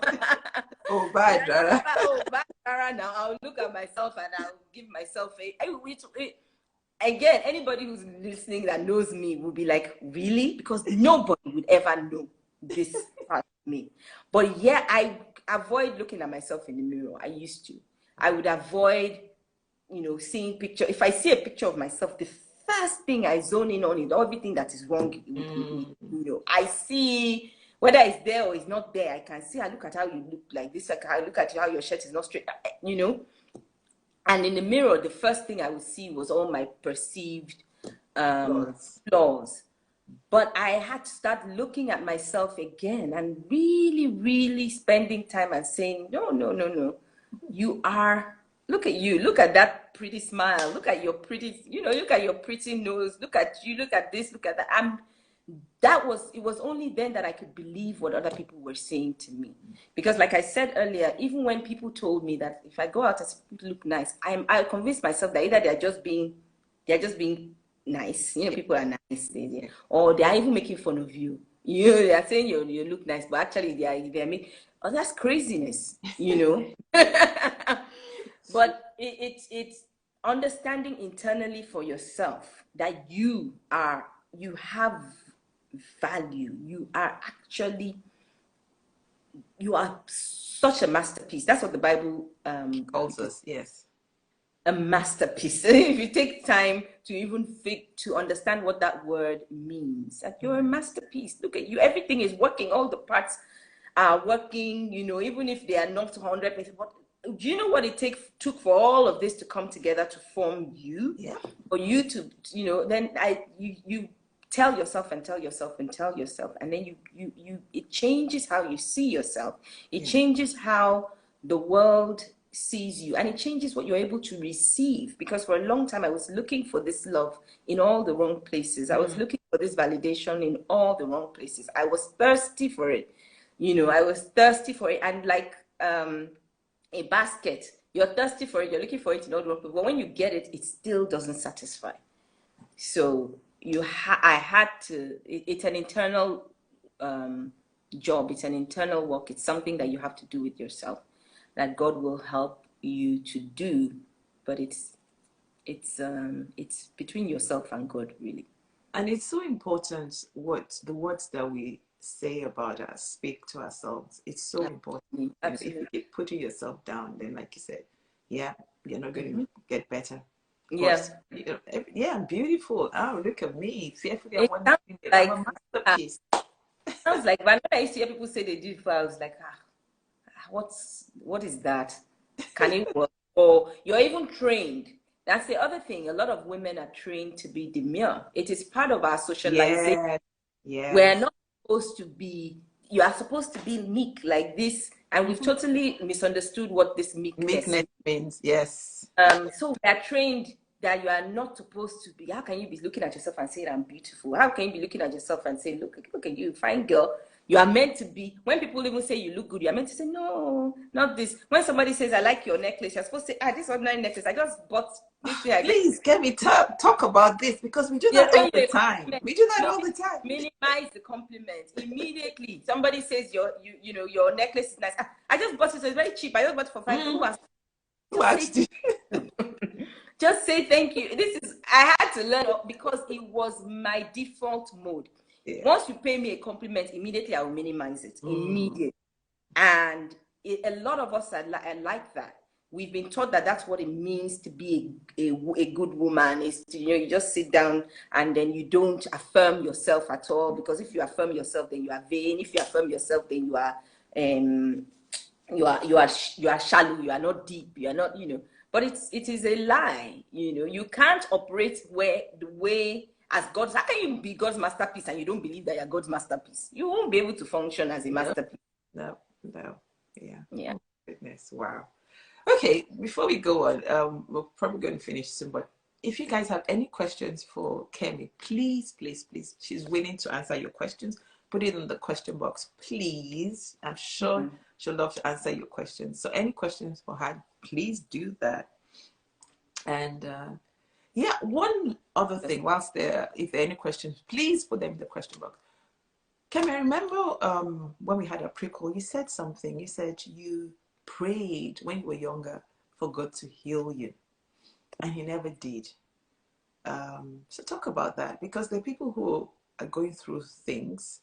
Bad, Rara. Bad, Rara. Now I'll look at myself and I'll give myself again, anybody who's listening that knows me will be like, really? Because nobody would ever know this part of me. But yeah, I avoid looking at myself in the mirror. I used to. I would avoid, seeing picture. If I see a picture of myself, the first thing I zone in on is everything that is wrong with me. I see whether it's there or it's not there. I can see. I look at how you look like this. I look at how your shirt is not straight. And in the mirror, the first thing I would see was all my perceived flaws. But I had to start looking at myself again and really, really spending time and saying, no. You are, look at you. Look at that pretty smile. Look at your pretty, look at your pretty nose. Look at you. Look at this. Look at that. It was only then that I could believe what other people were saying to me. Because like I said earlier, even when people told me that if I go out and people look nice, I convinced myself that either they're just being nice, people are nice, or they are even making fun of you. They are saying you look nice, but actually they are making, that's craziness, But it's understanding internally for yourself that you have value. You are such a masterpiece. That's what the Bible calls us. Yes, a masterpiece. If you take time to even to understand what that word means, that you're a masterpiece. Look at you. Everything is working. All the parts are working. Even if they are not 100%. Do you know what it took for all of this to come together to form you? Yeah. For you to, then you tell yourself and tell yourself and tell yourself, and then it changes how you see yourself. It changes how the world sees you, and it changes what you're able to receive. Because for a long time I was looking for this love in all the wrong places. I was looking for this validation in all the wrong places. I was thirsty for it. I was thirsty for it, and like a basket, you're thirsty for it, you're looking for it in all the wrong places, but when you get it, it still doesn't satisfy. So I had to, it's an internal job, it's an internal work, it's something that you have to do with yourself, that God will help you to do, but it's between yourself and God, really. And it's so important what the words that we say about us, speak to ourselves. It's so important. Absolutely. If you keep putting yourself down, then like you said, you're not going to get better. Yes. I'm beautiful. Oh, look at me. Fearfully and wonderfully. I'm a masterpiece. Sounds like, when I used to hear people say they did before, I was like, what is that? Can it work? Or you're even trained. That's the other thing. A lot of women are trained to be demure. It is part of our socialization. Yeah. We're not supposed to be, you are supposed to be meek like this. And we've totally misunderstood what this meekness means. Yes. So we are trained that you are not supposed to be. How can you be looking at yourself and saying I'm beautiful? How can you be looking at yourself and saying, look at you, fine girl? You are meant to be. When people even say you look good, you are meant to say, no, not this. When somebody says, I like your necklace, you're supposed to say, this ordinary necklace, I just bought this thing. Please, Kemi, talk about this, because we do that all the time. We do that all the time. Minimize the compliment immediately. Somebody says your necklace is nice. I just bought it, so it's very cheap. I just bought it for $5. Who asked you? Just say thank you. I had to learn, because it was my default mode. Yeah. Once you pay me a compliment, immediately I will minimize it. Immediately. And a lot of us are like that. We've been taught that that's what it means to be a good woman, is to, you just sit down and then you don't affirm yourself at all, because if you affirm yourself, then you are vain. If you affirm yourself, then you are shallow, you are not deep, you are not, but it is a lie. You can't operate the way as God's. How can you be God's masterpiece and you don't believe that you're God's masterpiece? You won't be able to function as a masterpiece. No. Yeah. Oh, goodness, wow. Okay, before we go on, we're probably going to finish soon, but if you guys have any questions for Kemi, please, she's willing to answer your questions. Put it in the question box, please. I'm sure she'll love to answer your questions. So any questions for her, please do that. And yeah, one other thing, if there are any questions, please put them in the question box. Kemi, I remember when we had a pre-call, you said something. You said you prayed when you were younger for God to heal you, and He never did. So talk about that, because there are people who are going through things,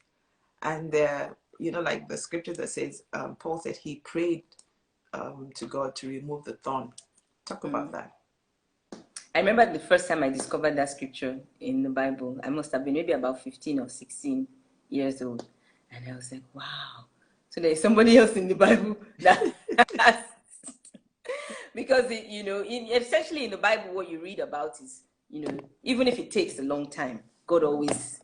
and they're, like the scripture that says, Paul said he prayed to God to remove the thorn. Talk about that. I remember the first time I discovered that scripture in the Bible. I must have been maybe about 15 or 16 years old, and I was like, wow. So there's somebody else in the Bible that because essentially in the Bible, what you read about is, even if it takes a long time, God always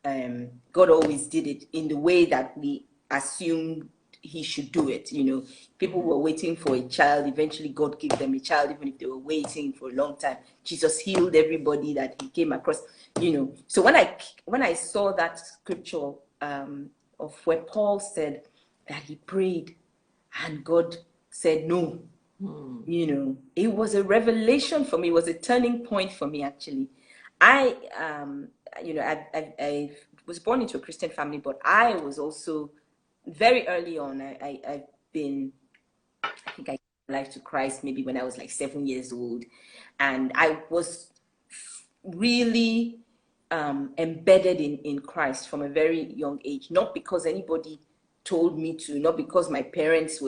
did it in the way that we assumed He should do it. People were waiting for a child. Eventually, God gave them a child, even if they were waiting for a long time. Jesus healed everybody that He came across. So when I saw that scripture of where Paul said that he prayed and God said no, it was a revelation for me. It was a turning point for me, actually. I was born into a Christian family, but I was also very early on. I think I gave my life to Christ maybe when I was like 7 years old, and I was really embedded in Christ from a very young age. Not because anybody told me to, not because my parents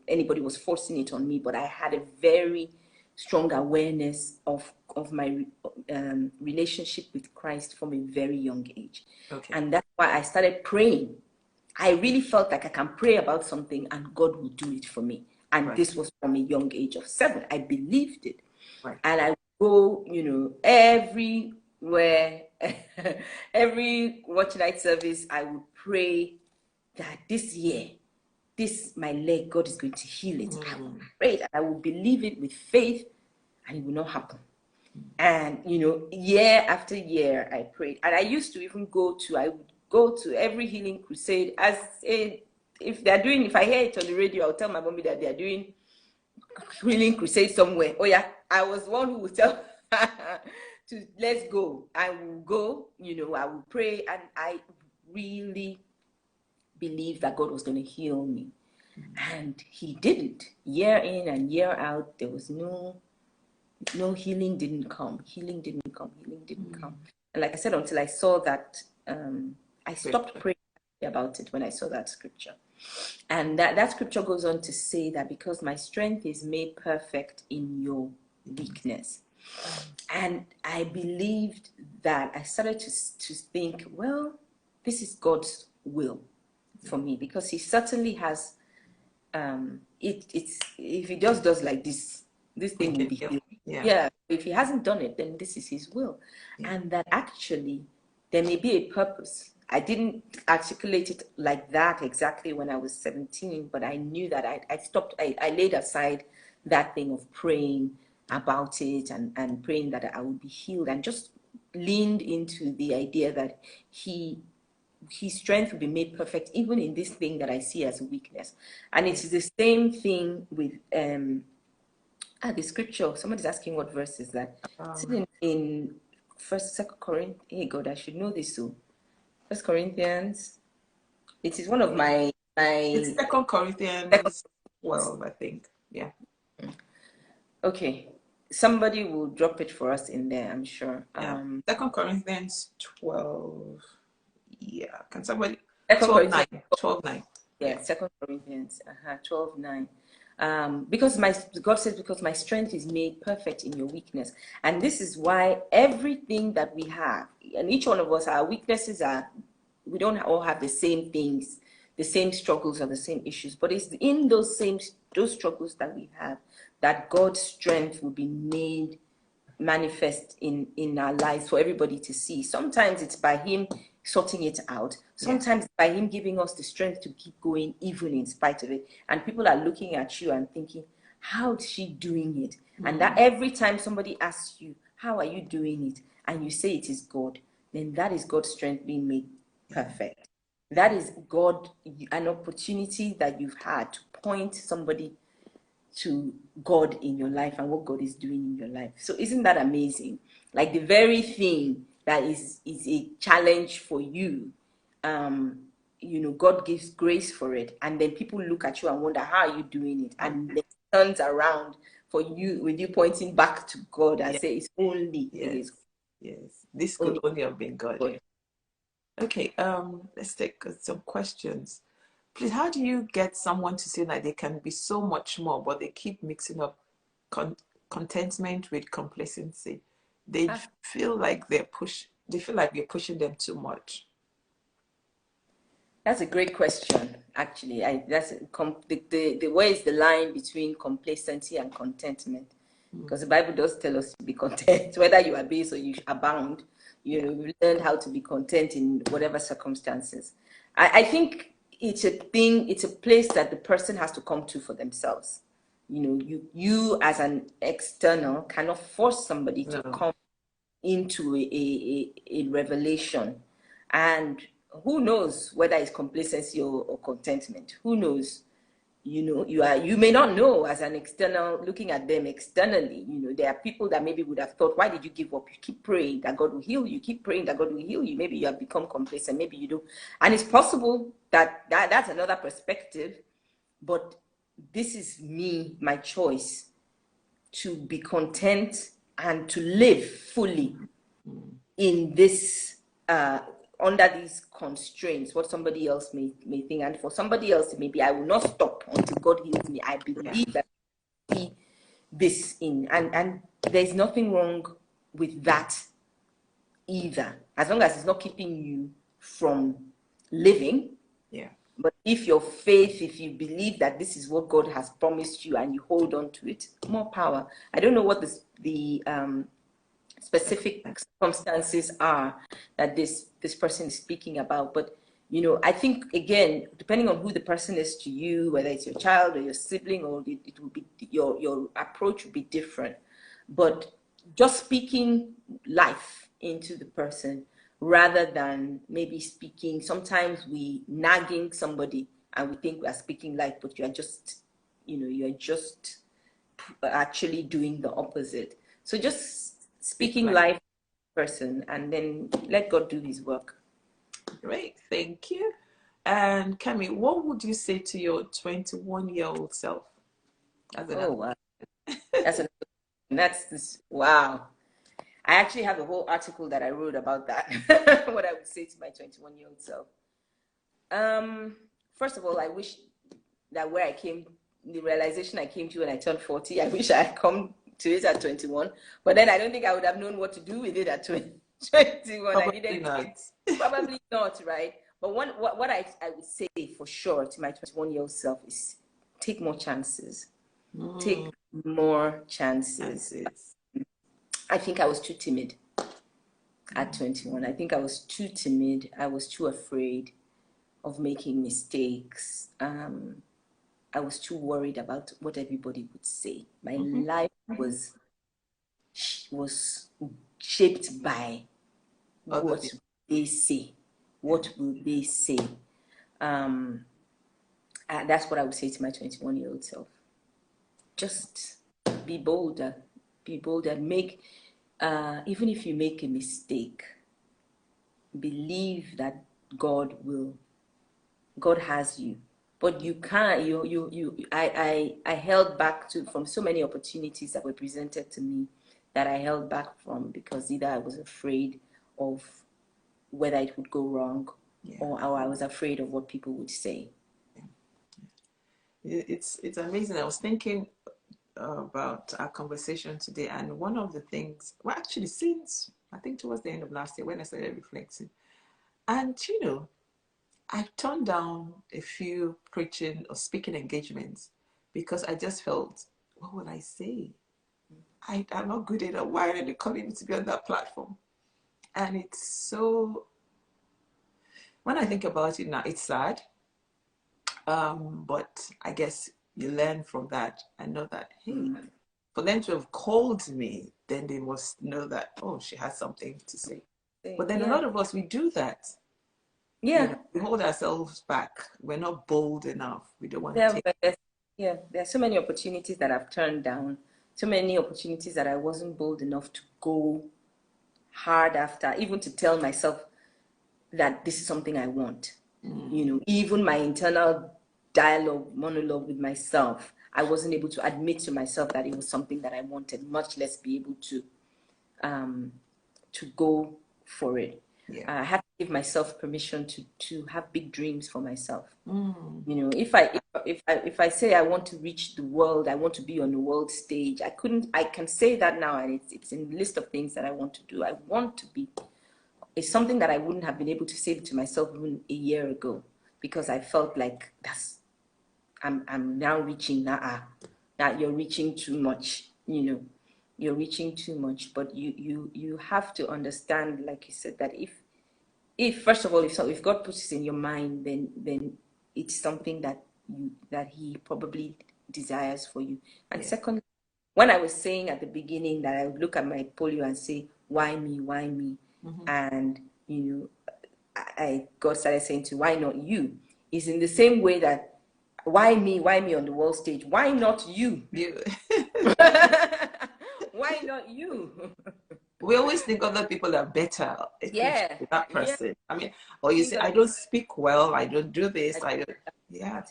anybody was forcing it on me, but I had a very strong awareness of my relationship with Christ from a very young age. Okay. And that's why I started praying. I really felt like I can pray about something and God will do it for me. And this was from a young age of 7. I believed it. Right. And I would go, everywhere, every watch night service, I would pray that this year, my leg, God is going to heal it. I would pray and I would believe it with faith, and it will not happen. And year after year I prayed, and I used to even I would go to every healing crusade. If I hear it on the radio, I'll tell my mommy that they're doing healing crusade somewhere. Oh yeah, I was one who would tell to let's go. I will go, I will pray, and I really believed that God was going to heal me. And He didn't. Year in and year out, there was no healing. Didn't come. Healing didn't come. And like I said, until I saw that, I stopped praying about it when I saw that scripture. And that scripture goes on to say that because my strength is made perfect in your weakness. And I believed that. I started to think, well, this is God's will for me, because He certainly has if He just does like this thing will be healed. Yeah, if He hasn't done it, then this is His will. And that actually there may be a purpose. I didn't articulate it like that exactly when I was 17, but I knew that I laid aside that thing of praying about it and praying that I would be healed, and just leaned into the idea that His strength will be made perfect even in this thing that I see as a weakness. And it is the same thing with the scripture. Somebody's asking what verse is that. It's in 2 Corinthians. Hey God, I should know this too. 1 Corinthians. It is one of my It's 2 Corinthians 12, I think. Yeah. Okay. Somebody will drop it for us in there, I'm sure. 2 Corinthians 12. Yeah. Can somebody? 12:9. 12:9. Yeah, 2 Corinthians 12:9. Because God says, because my strength is made perfect in your weakness. And this is why everything that we have, and each one of us, our weaknesses are, we don't all have the same things, the same struggles or the same issues, but it's in those struggles that we have that God's strength will be made manifest in our lives for everybody to see. Sometimes it's by him sorting it out. Sometimes by him giving us the strength to keep going even in spite of it. And people are looking at you and thinking, how is she doing it? And that every time somebody asks you, how are you doing it? And you say it is God, then that is God's strength being made perfect. That is God, an opportunity that you've had to point somebody to God in your life and what God is doing in your life. So isn't that amazing? Like the very thing that is a challenge for you, God gives grace for it, and then people look at you and wonder, how are you doing it? And it turns around for you with you pointing back to God and say, it's only it is. Yes, this could only have been God. Okay, let's take some questions. Please, how do you get someone to say that they can be so much more, but they keep mixing up contentment with complacency? They feel like you're pushing them too much. That's a great question, actually. Where is the line between complacency and contentment? Because the Bible does tell us to be content, whether you are base or you abound. We've learned how to be content in whatever circumstances. I think it's a place that the person has to come to for themselves. You as an external cannot force somebody to come into a revelation. And who knows whether it's complacency or contentment? Who knows? You may not know as an external, looking at them externally. There are people that maybe would have thought, why did you give up? You keep praying that God will heal you. Keep praying that God will heal you. Maybe you have become complacent. Maybe you do. And it's possible that's another perspective. But this is my choice to be content and to live fully in this under these constraints, what somebody else may think. And for somebody else, maybe I will not stop until God heals me. I believe that I see this in, and there's nothing wrong with that either, as long as it's not keeping you from living. But if your faith, if you believe that this is what God has promised you and you hold on to it, more power. I don't know what the specific circumstances are that this person is speaking about, but I think, again, depending on who the person is to you, whether it's your child or your sibling, or it will be your approach will be different. But just speaking life into the person rather than maybe speaking, sometimes we nagging somebody and we think we are speaking life, but you're just actually doing the opposite. So just speaking life person, and then let God do his work. Great, thank you. And Kemi, what would you say to your 21-year-old self? Wow. That's this. Wow. I actually have a whole article that I wrote about that. What I would say to my 21-year-old self. First of all, I wish that the realization I came to when I turned 40, I wish I had come to it at 21. But then I don't think I would have known what to do with it at 21. Probably not, right? But what I would say for sure to my 21-year-old self is take more chances. Take more chances. I think I was too timid at 21. I think I was too timid. I was too afraid of making mistakes. I was too worried about what everybody would say. My life was shaped by what they say. What will they say? That's what I would say to my 21-year-old self. Just be bolder. Be bolder. Even if you make a mistake, believe that God has you. But you can't. I held back from so many opportunities that were presented to me that I held back from because either I was afraid of whether it would go wrong, or I was afraid of what people would say. It's amazing. I was thinking about our conversation today, and one of the things, well, actually, since I think towards the end of last year when I started reflecting, and I've turned down a few preaching or speaking engagements because I just felt, what will I say? I'm not good enough. Why are they calling me to be on that platform? And it's so, when I think about it now, it's sad. But I guess you learn from that and know that, hey, for them to have called me, then they must know that, oh, she has something to say. But then a lot of us, we do that. Yeah. We hold ourselves back. We're not bold enough. We don't want to Yeah, take. there are so many opportunities that I've turned down, so many opportunities that I wasn't bold enough to go hard after, even to tell myself that this is something I want. Even my internal dialogue, monologue with myself, I wasn't able to admit to myself that it was something that I wanted, much less be able to go for it. Yeah. I have to give myself permission to have big dreams for myself. If I say I want to reach the world, I want to be on the world stage, I can say that now, and it's in the list of things that I want to do. I want to be. It's something that I wouldn't have been able to say to myself even a year ago, because I felt like I'm now reaching that you're reaching too much, you're reaching too much. But you have to understand, like you said, that if first of all, if God puts it in your mind, then it's something that He probably desires for you. And secondly, when I was saying at the beginning that I would look at my polio and say, why me, why me? And God started saying to, why not you? Is in the same way that why me on the world stage? Why not you? Why not you? We always think other people are better equipped with that person. I mean, or you say, I don't speak well, I don't do this, I don't. Yeah.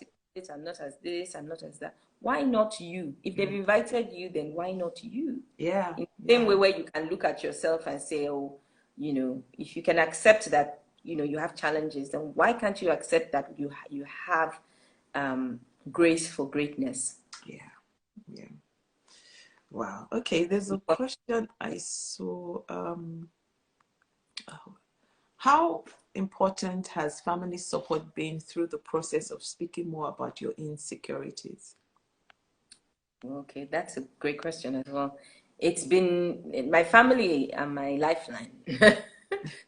I'm not as this, I'm not as that. Why not you? If they've invited you, then why not you? Yeah. In the same way where you can look at yourself and say, oh, if you can accept that, you have challenges, then why can't you accept that you have grace for greatness? Yeah. Wow. Okay, there's a question I saw. How important has family support been through the process of speaking more about your insecurities? Okay, that's a great question as well. It's been my family and my lifeline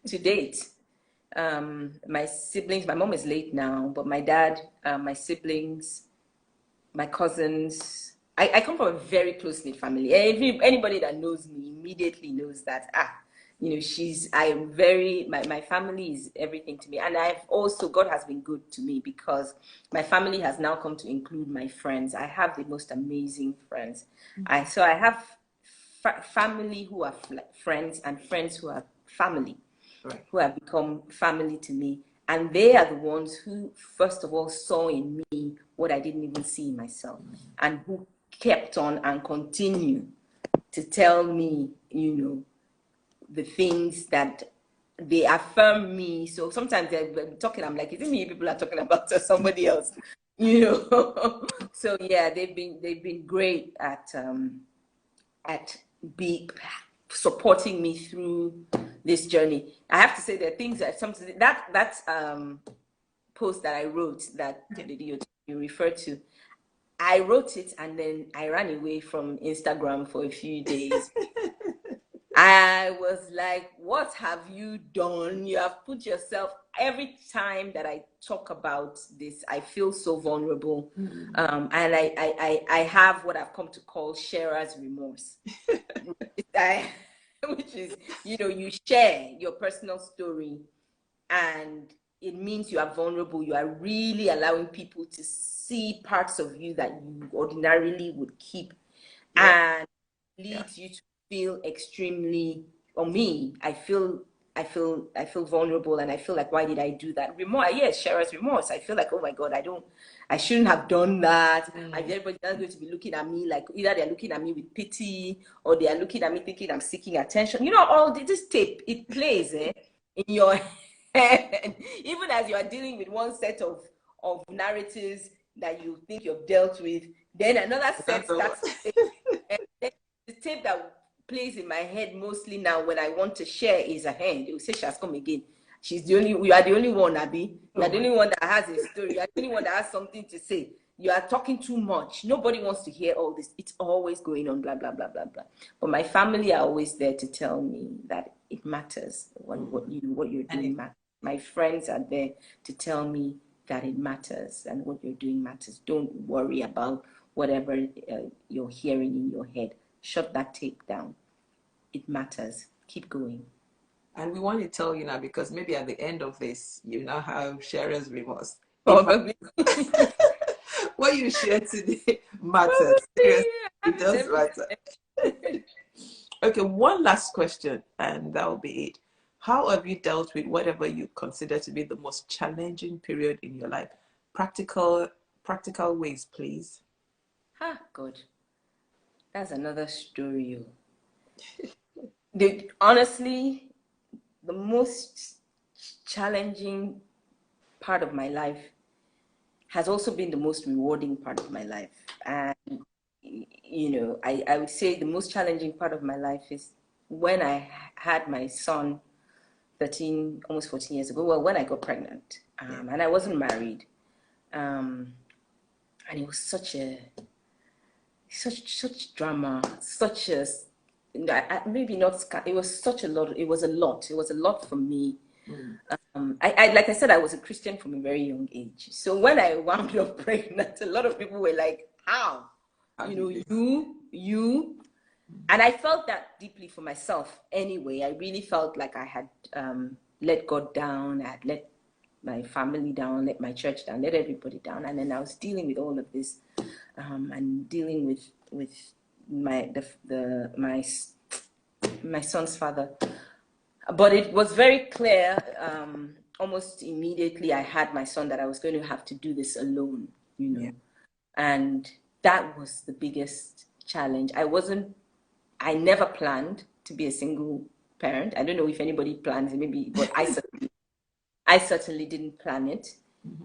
to date. My siblings, my mom is late now, but my dad, my siblings, my cousins. I come from a very close-knit family. Anybody that knows me immediately knows that, my family is everything to me. And God has been good to me, because my family has now come to include my friends. I have the most amazing friends. I have family who are friends, and friends who are family, who have become family to me. And they are the ones who, first of all, saw in me what I didn't even see in myself, and who kept on and continue to tell me, the things that they affirm me. So sometimes they're talking, I'm like, is it me people are talking about, or somebody else? So yeah, they've been great at supporting me through this journey. I have to say there are things that post that I wrote that you referred to, I wrote it and then I ran away from Instagram for a few days. I was like, what have you done? You have put yourself, every time that I talk about this, I feel so vulnerable. And I have what I've come to call sharer's remorse. Which is, you share your personal story, and it means you are vulnerable. You are really allowing people to see parts of you that you ordinarily would keep, and leads you to feel extremely, or me, I feel vulnerable, and I feel like, why did I do that? Remorse, yes, sharer's remorse. I feel like, oh my God, I shouldn't have done that. Everybody's going to be looking at me like either they're looking at me with pity, or they are looking at me thinking I'm seeking attention. All this tape, it plays in your head. Even as you are dealing with one set of narratives, that you think you've dealt with, then another set starts. And then the tape that plays in my head mostly now when I want to share is a hand. It will say she has come again. She's the only, you are the only one, Abby. You are the only one that has a story. You are the only one that has something to say. You are talking too much. Nobody wants to hear all this. It's always going on, blah, blah, blah, blah, blah. But my family are always there to tell me that it matters. What you're doing matters. My friends are there to tell me that it matters and what you're doing matters. Don't worry about whatever you're hearing in your head. Shut that tape down. It matters. Keep going. And we want to tell you now, because maybe at the end of this, you now have sharer's remorse. Probably. What you share today matters. Seriously, it does matter. Okay, one last question, and that will be it. How have you dealt with whatever you consider to be the most challenging period in your life? Practical ways, please. God. That's another story. Honestly, the most challenging part of my life has also been the most rewarding part of my life. And, I would say the most challenging part of my life is when I had my son 13, almost 14 years ago. Well, when I got pregnant, and I wasn't married. And it was such drama, maybe not, it was such a lot. It was a lot for me. Like I said, I was a Christian from a very young age. So when I wound up pregnant, a lot of people were like, how? You. And I felt that deeply for myself anyway. I really felt like I had let God down. I had let my family down, let my church down, let everybody down. And then I was dealing with all of this and dealing with my son's father. But it was very clear almost immediately I had my son that I was going to have to do this alone, And that was the biggest challenge. I never planned to be a single parent. I don't know if anybody plans it, maybe, but I certainly didn't plan it.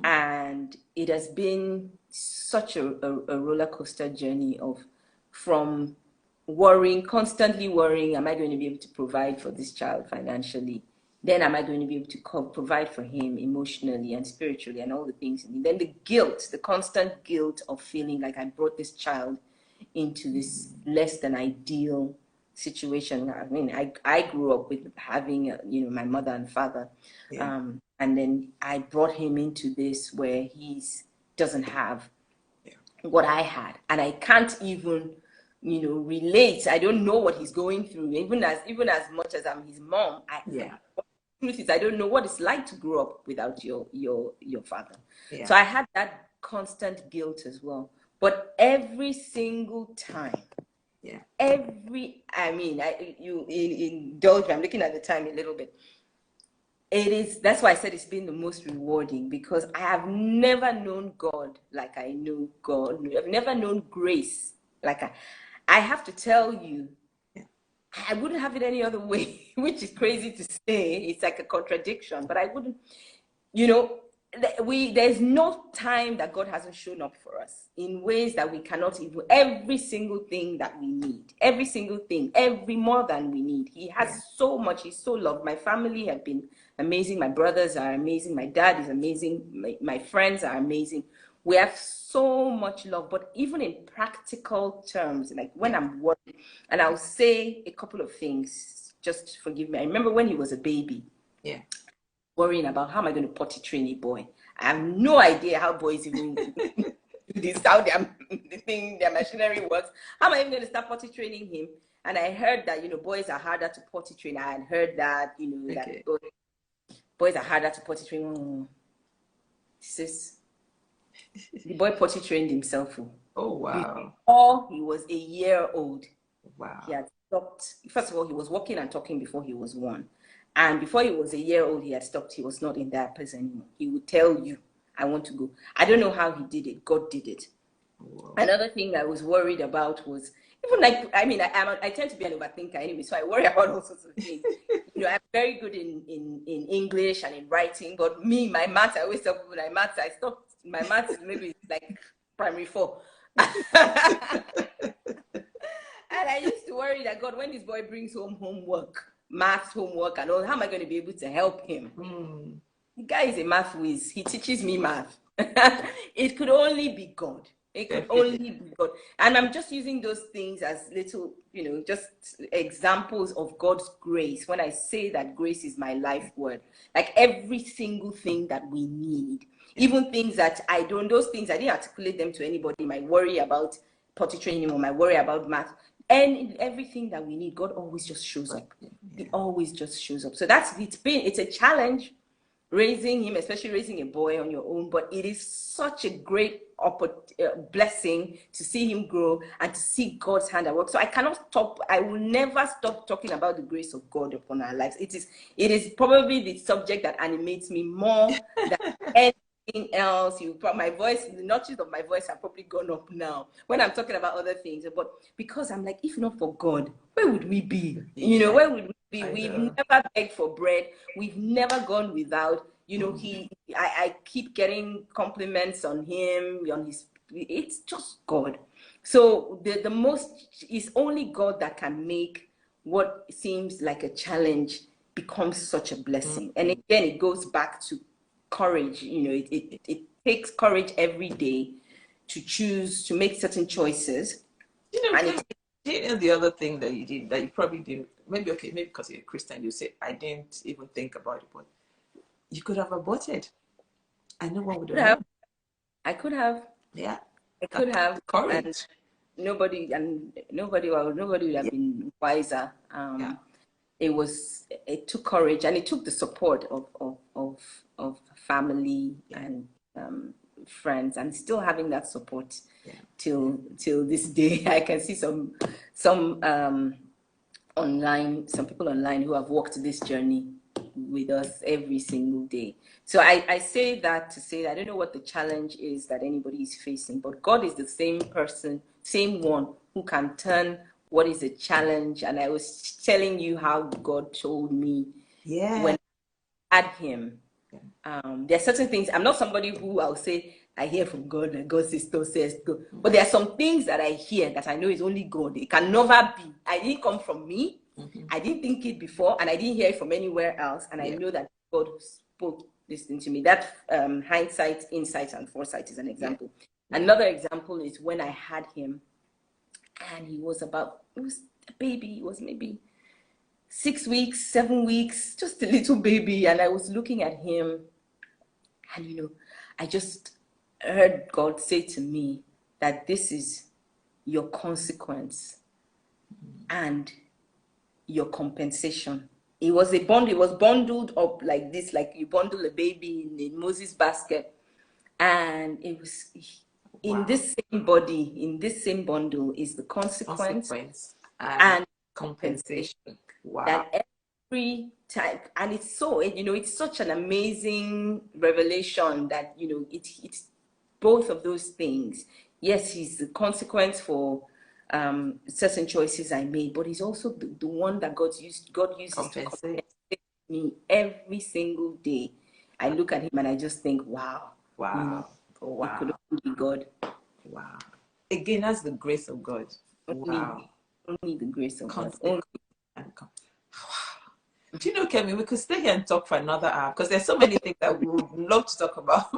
And it has been such a roller coaster journey from constantly worrying, am I going to be able to provide for this child financially? Then am I going to be able to provide for him emotionally and spiritually and all the things? And then the constant guilt of feeling like I brought this child into this less than ideal situation. I mean, I grew up with having, my mother and father. And then I brought him into this where he doesn't have what I had. And I can't even, relate. I don't know what he's going through. Even as much as I'm his mom, I don't know what it's like to grow up without your father. So I had that constant guilt as well. But every single time, you indulge me, I'm looking at the time a little bit. That's why I said it's been the most rewarding, because I have never known God like I know God. I've never known grace like I have to tell you, I wouldn't have it any other way, which is crazy to say. It's like a contradiction, but I wouldn't, there's no time that God hasn't shown up for us in ways that we cannot even, every single thing that we need, every single thing, more than we need. He has so much. He's so loved. My family have been amazing. My brothers are amazing. My dad is amazing. My friends are amazing. We have so much love, but even in practical terms, like when I'm working, and I'll say a couple of things, just forgive me. I remember when he was a baby, worrying about how am I going to potty train a boy. I have no idea how boys even do this, how their machinery works. How am I even going to start potty training him? And I heard that, boys are harder to potty train. I had heard that, that boys are harder to potty train. The boy potty trained himself. Oh, wow. Before he was a year old. Wow. He had stopped. First of all, he was walking and talking before he was 1. And before he was a year old, he had stopped. He was not in diapers anymore. He would tell you, I want to go. I don't know how he did it. God did it. Wow. Another thing I was worried about was, even like, I tend to be an overthinker anyway, so I worry about all sorts of things. I'm very good in English and in writing, but my maths, I always tell people my maths, I stopped my maths is maybe like primary 4. And I used to worry that, God, when this boy brings home homework, maths homework and all, how am I going to be able to help him? The guy is a math whiz. He teaches me math. It could only be God. It could only be God. And I'm just using those things as little, just examples of God's grace. When I say that grace is my life word, like every single thing that we need, even things that those things, I didn't articulate them to anybody. My worry about potty training or my worry about math, and everything that we need, God always just shows up. He always just shows up. So it's a challenge raising him, especially raising a boy on your own, but it is such a great blessing to see him grow and to see God's hand at work. So I will never stop talking about the grace of God upon our lives. It is probably the subject that animates me more than anything else. My voice, the notches of my voice have probably gone up now when I'm talking about other things, but because I'm like, if not for God, where would we be? Where would we be? We've never begged for bread. We've never gone without. I keep getting compliments on him, it's just God. So the most is only God that can make what seems like a challenge become such a blessing. And again, it goes back to courage. It takes courage every day to choose to make certain choices. The other thing that you did that you probably didn't, maybe because you're a Christian, you say, I didn't even think about it, but you could have aborted. I know what would have happened. I could have. Yeah. I could have. Courage. And nobody would have been wiser. It took courage, and it took the support of family and friends, and still having that support till this day. I can see some people online who have walked this journey with us every single day. So I say that to say that I don't know what the challenge is that anybody is facing, but God is the same person, same one who can turn what is a challenge. And I was telling you how God told me when I had him. There are certain things. I'm not somebody who I'll say I hear from God and God says go. But there are some things that I hear that I know is only God. It can never be. I didn't come from me. I didn't think it before, and I didn't hear it from anywhere else. And I know that God spoke this thing to me. That hindsight, insight, and foresight is an example. Another example is when I had him, and it was a baby. It was maybe 6 weeks, 7 weeks, just a little baby. And I was looking at him, and I just heard God say to me that this is your consequence and your compensation. It was bundled up like this, like you bundle a baby in a Moses basket. And it was in this same body, in this same bundle is the consequence and compensation. Wow. That every time, and it's such an amazing revelation that, it's both of those things. Yes, he's the consequence for certain choices I made, but he's also the one that God uses to compensate me every single day. I look at him and I just think, wow. It could only be God. Wow. Again, that's the grace of God. Only the grace of God. Wow. Do you know, Kemi, we could stay here and talk for another hour because there's so many things that we would love to talk about.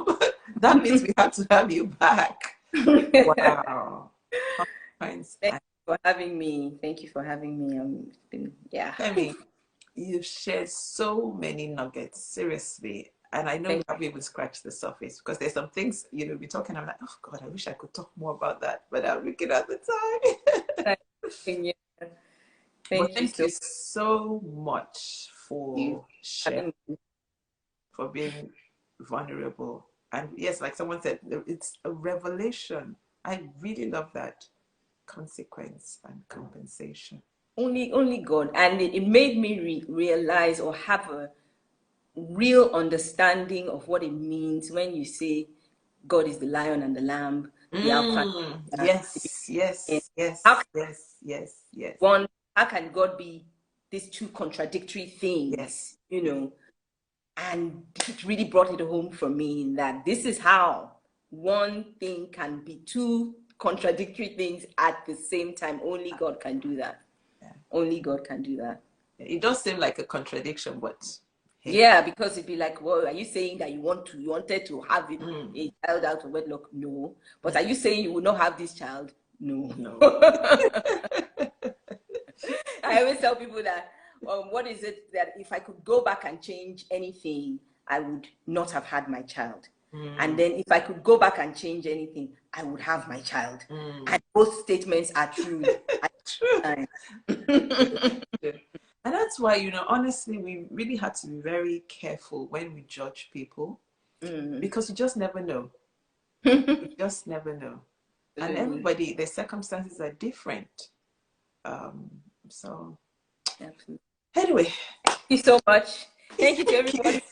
That means we have to have you back. Wow. Thank you for having me. Kemi, you've shared so many nuggets, seriously. And I know we haven't even scratched the surface because there's some things, we're talking, I'm like, oh God, I wish I could talk more about that, but I'm looking at the time. Thank you so much for sharing, for being vulnerable. And yes, like someone said, it's a revelation. I really love that. Consequence and compensation. Only God. And it made me realize or have a real understanding of what it means when you say God is the lion and the lamb, the Alpha. Yes. One, how can God be these two contradictory things? Yes. And it really brought it home for me in that this is how one thing can be two contradictory things at the same time. Only God can do that. Yeah. Only God can do that. It does seem like a contradiction, but hey. Yeah, because it'd be like, well, are you saying that you wanted to have a child out of wedlock? No. But are you saying you will not have this child? No. No. I always tell people that, what is it that if I could go back and change anything, I would not have had my child. And then if I could go back and change anything, I would have my child. And both statements are true. True. And that's why, you know, honestly, we really had to be very careful when we judge people, because you just never know. You just never know. And everybody, their circumstances are different. So, Absolutely. Anyway. Thank you so much. Thank you to everyone.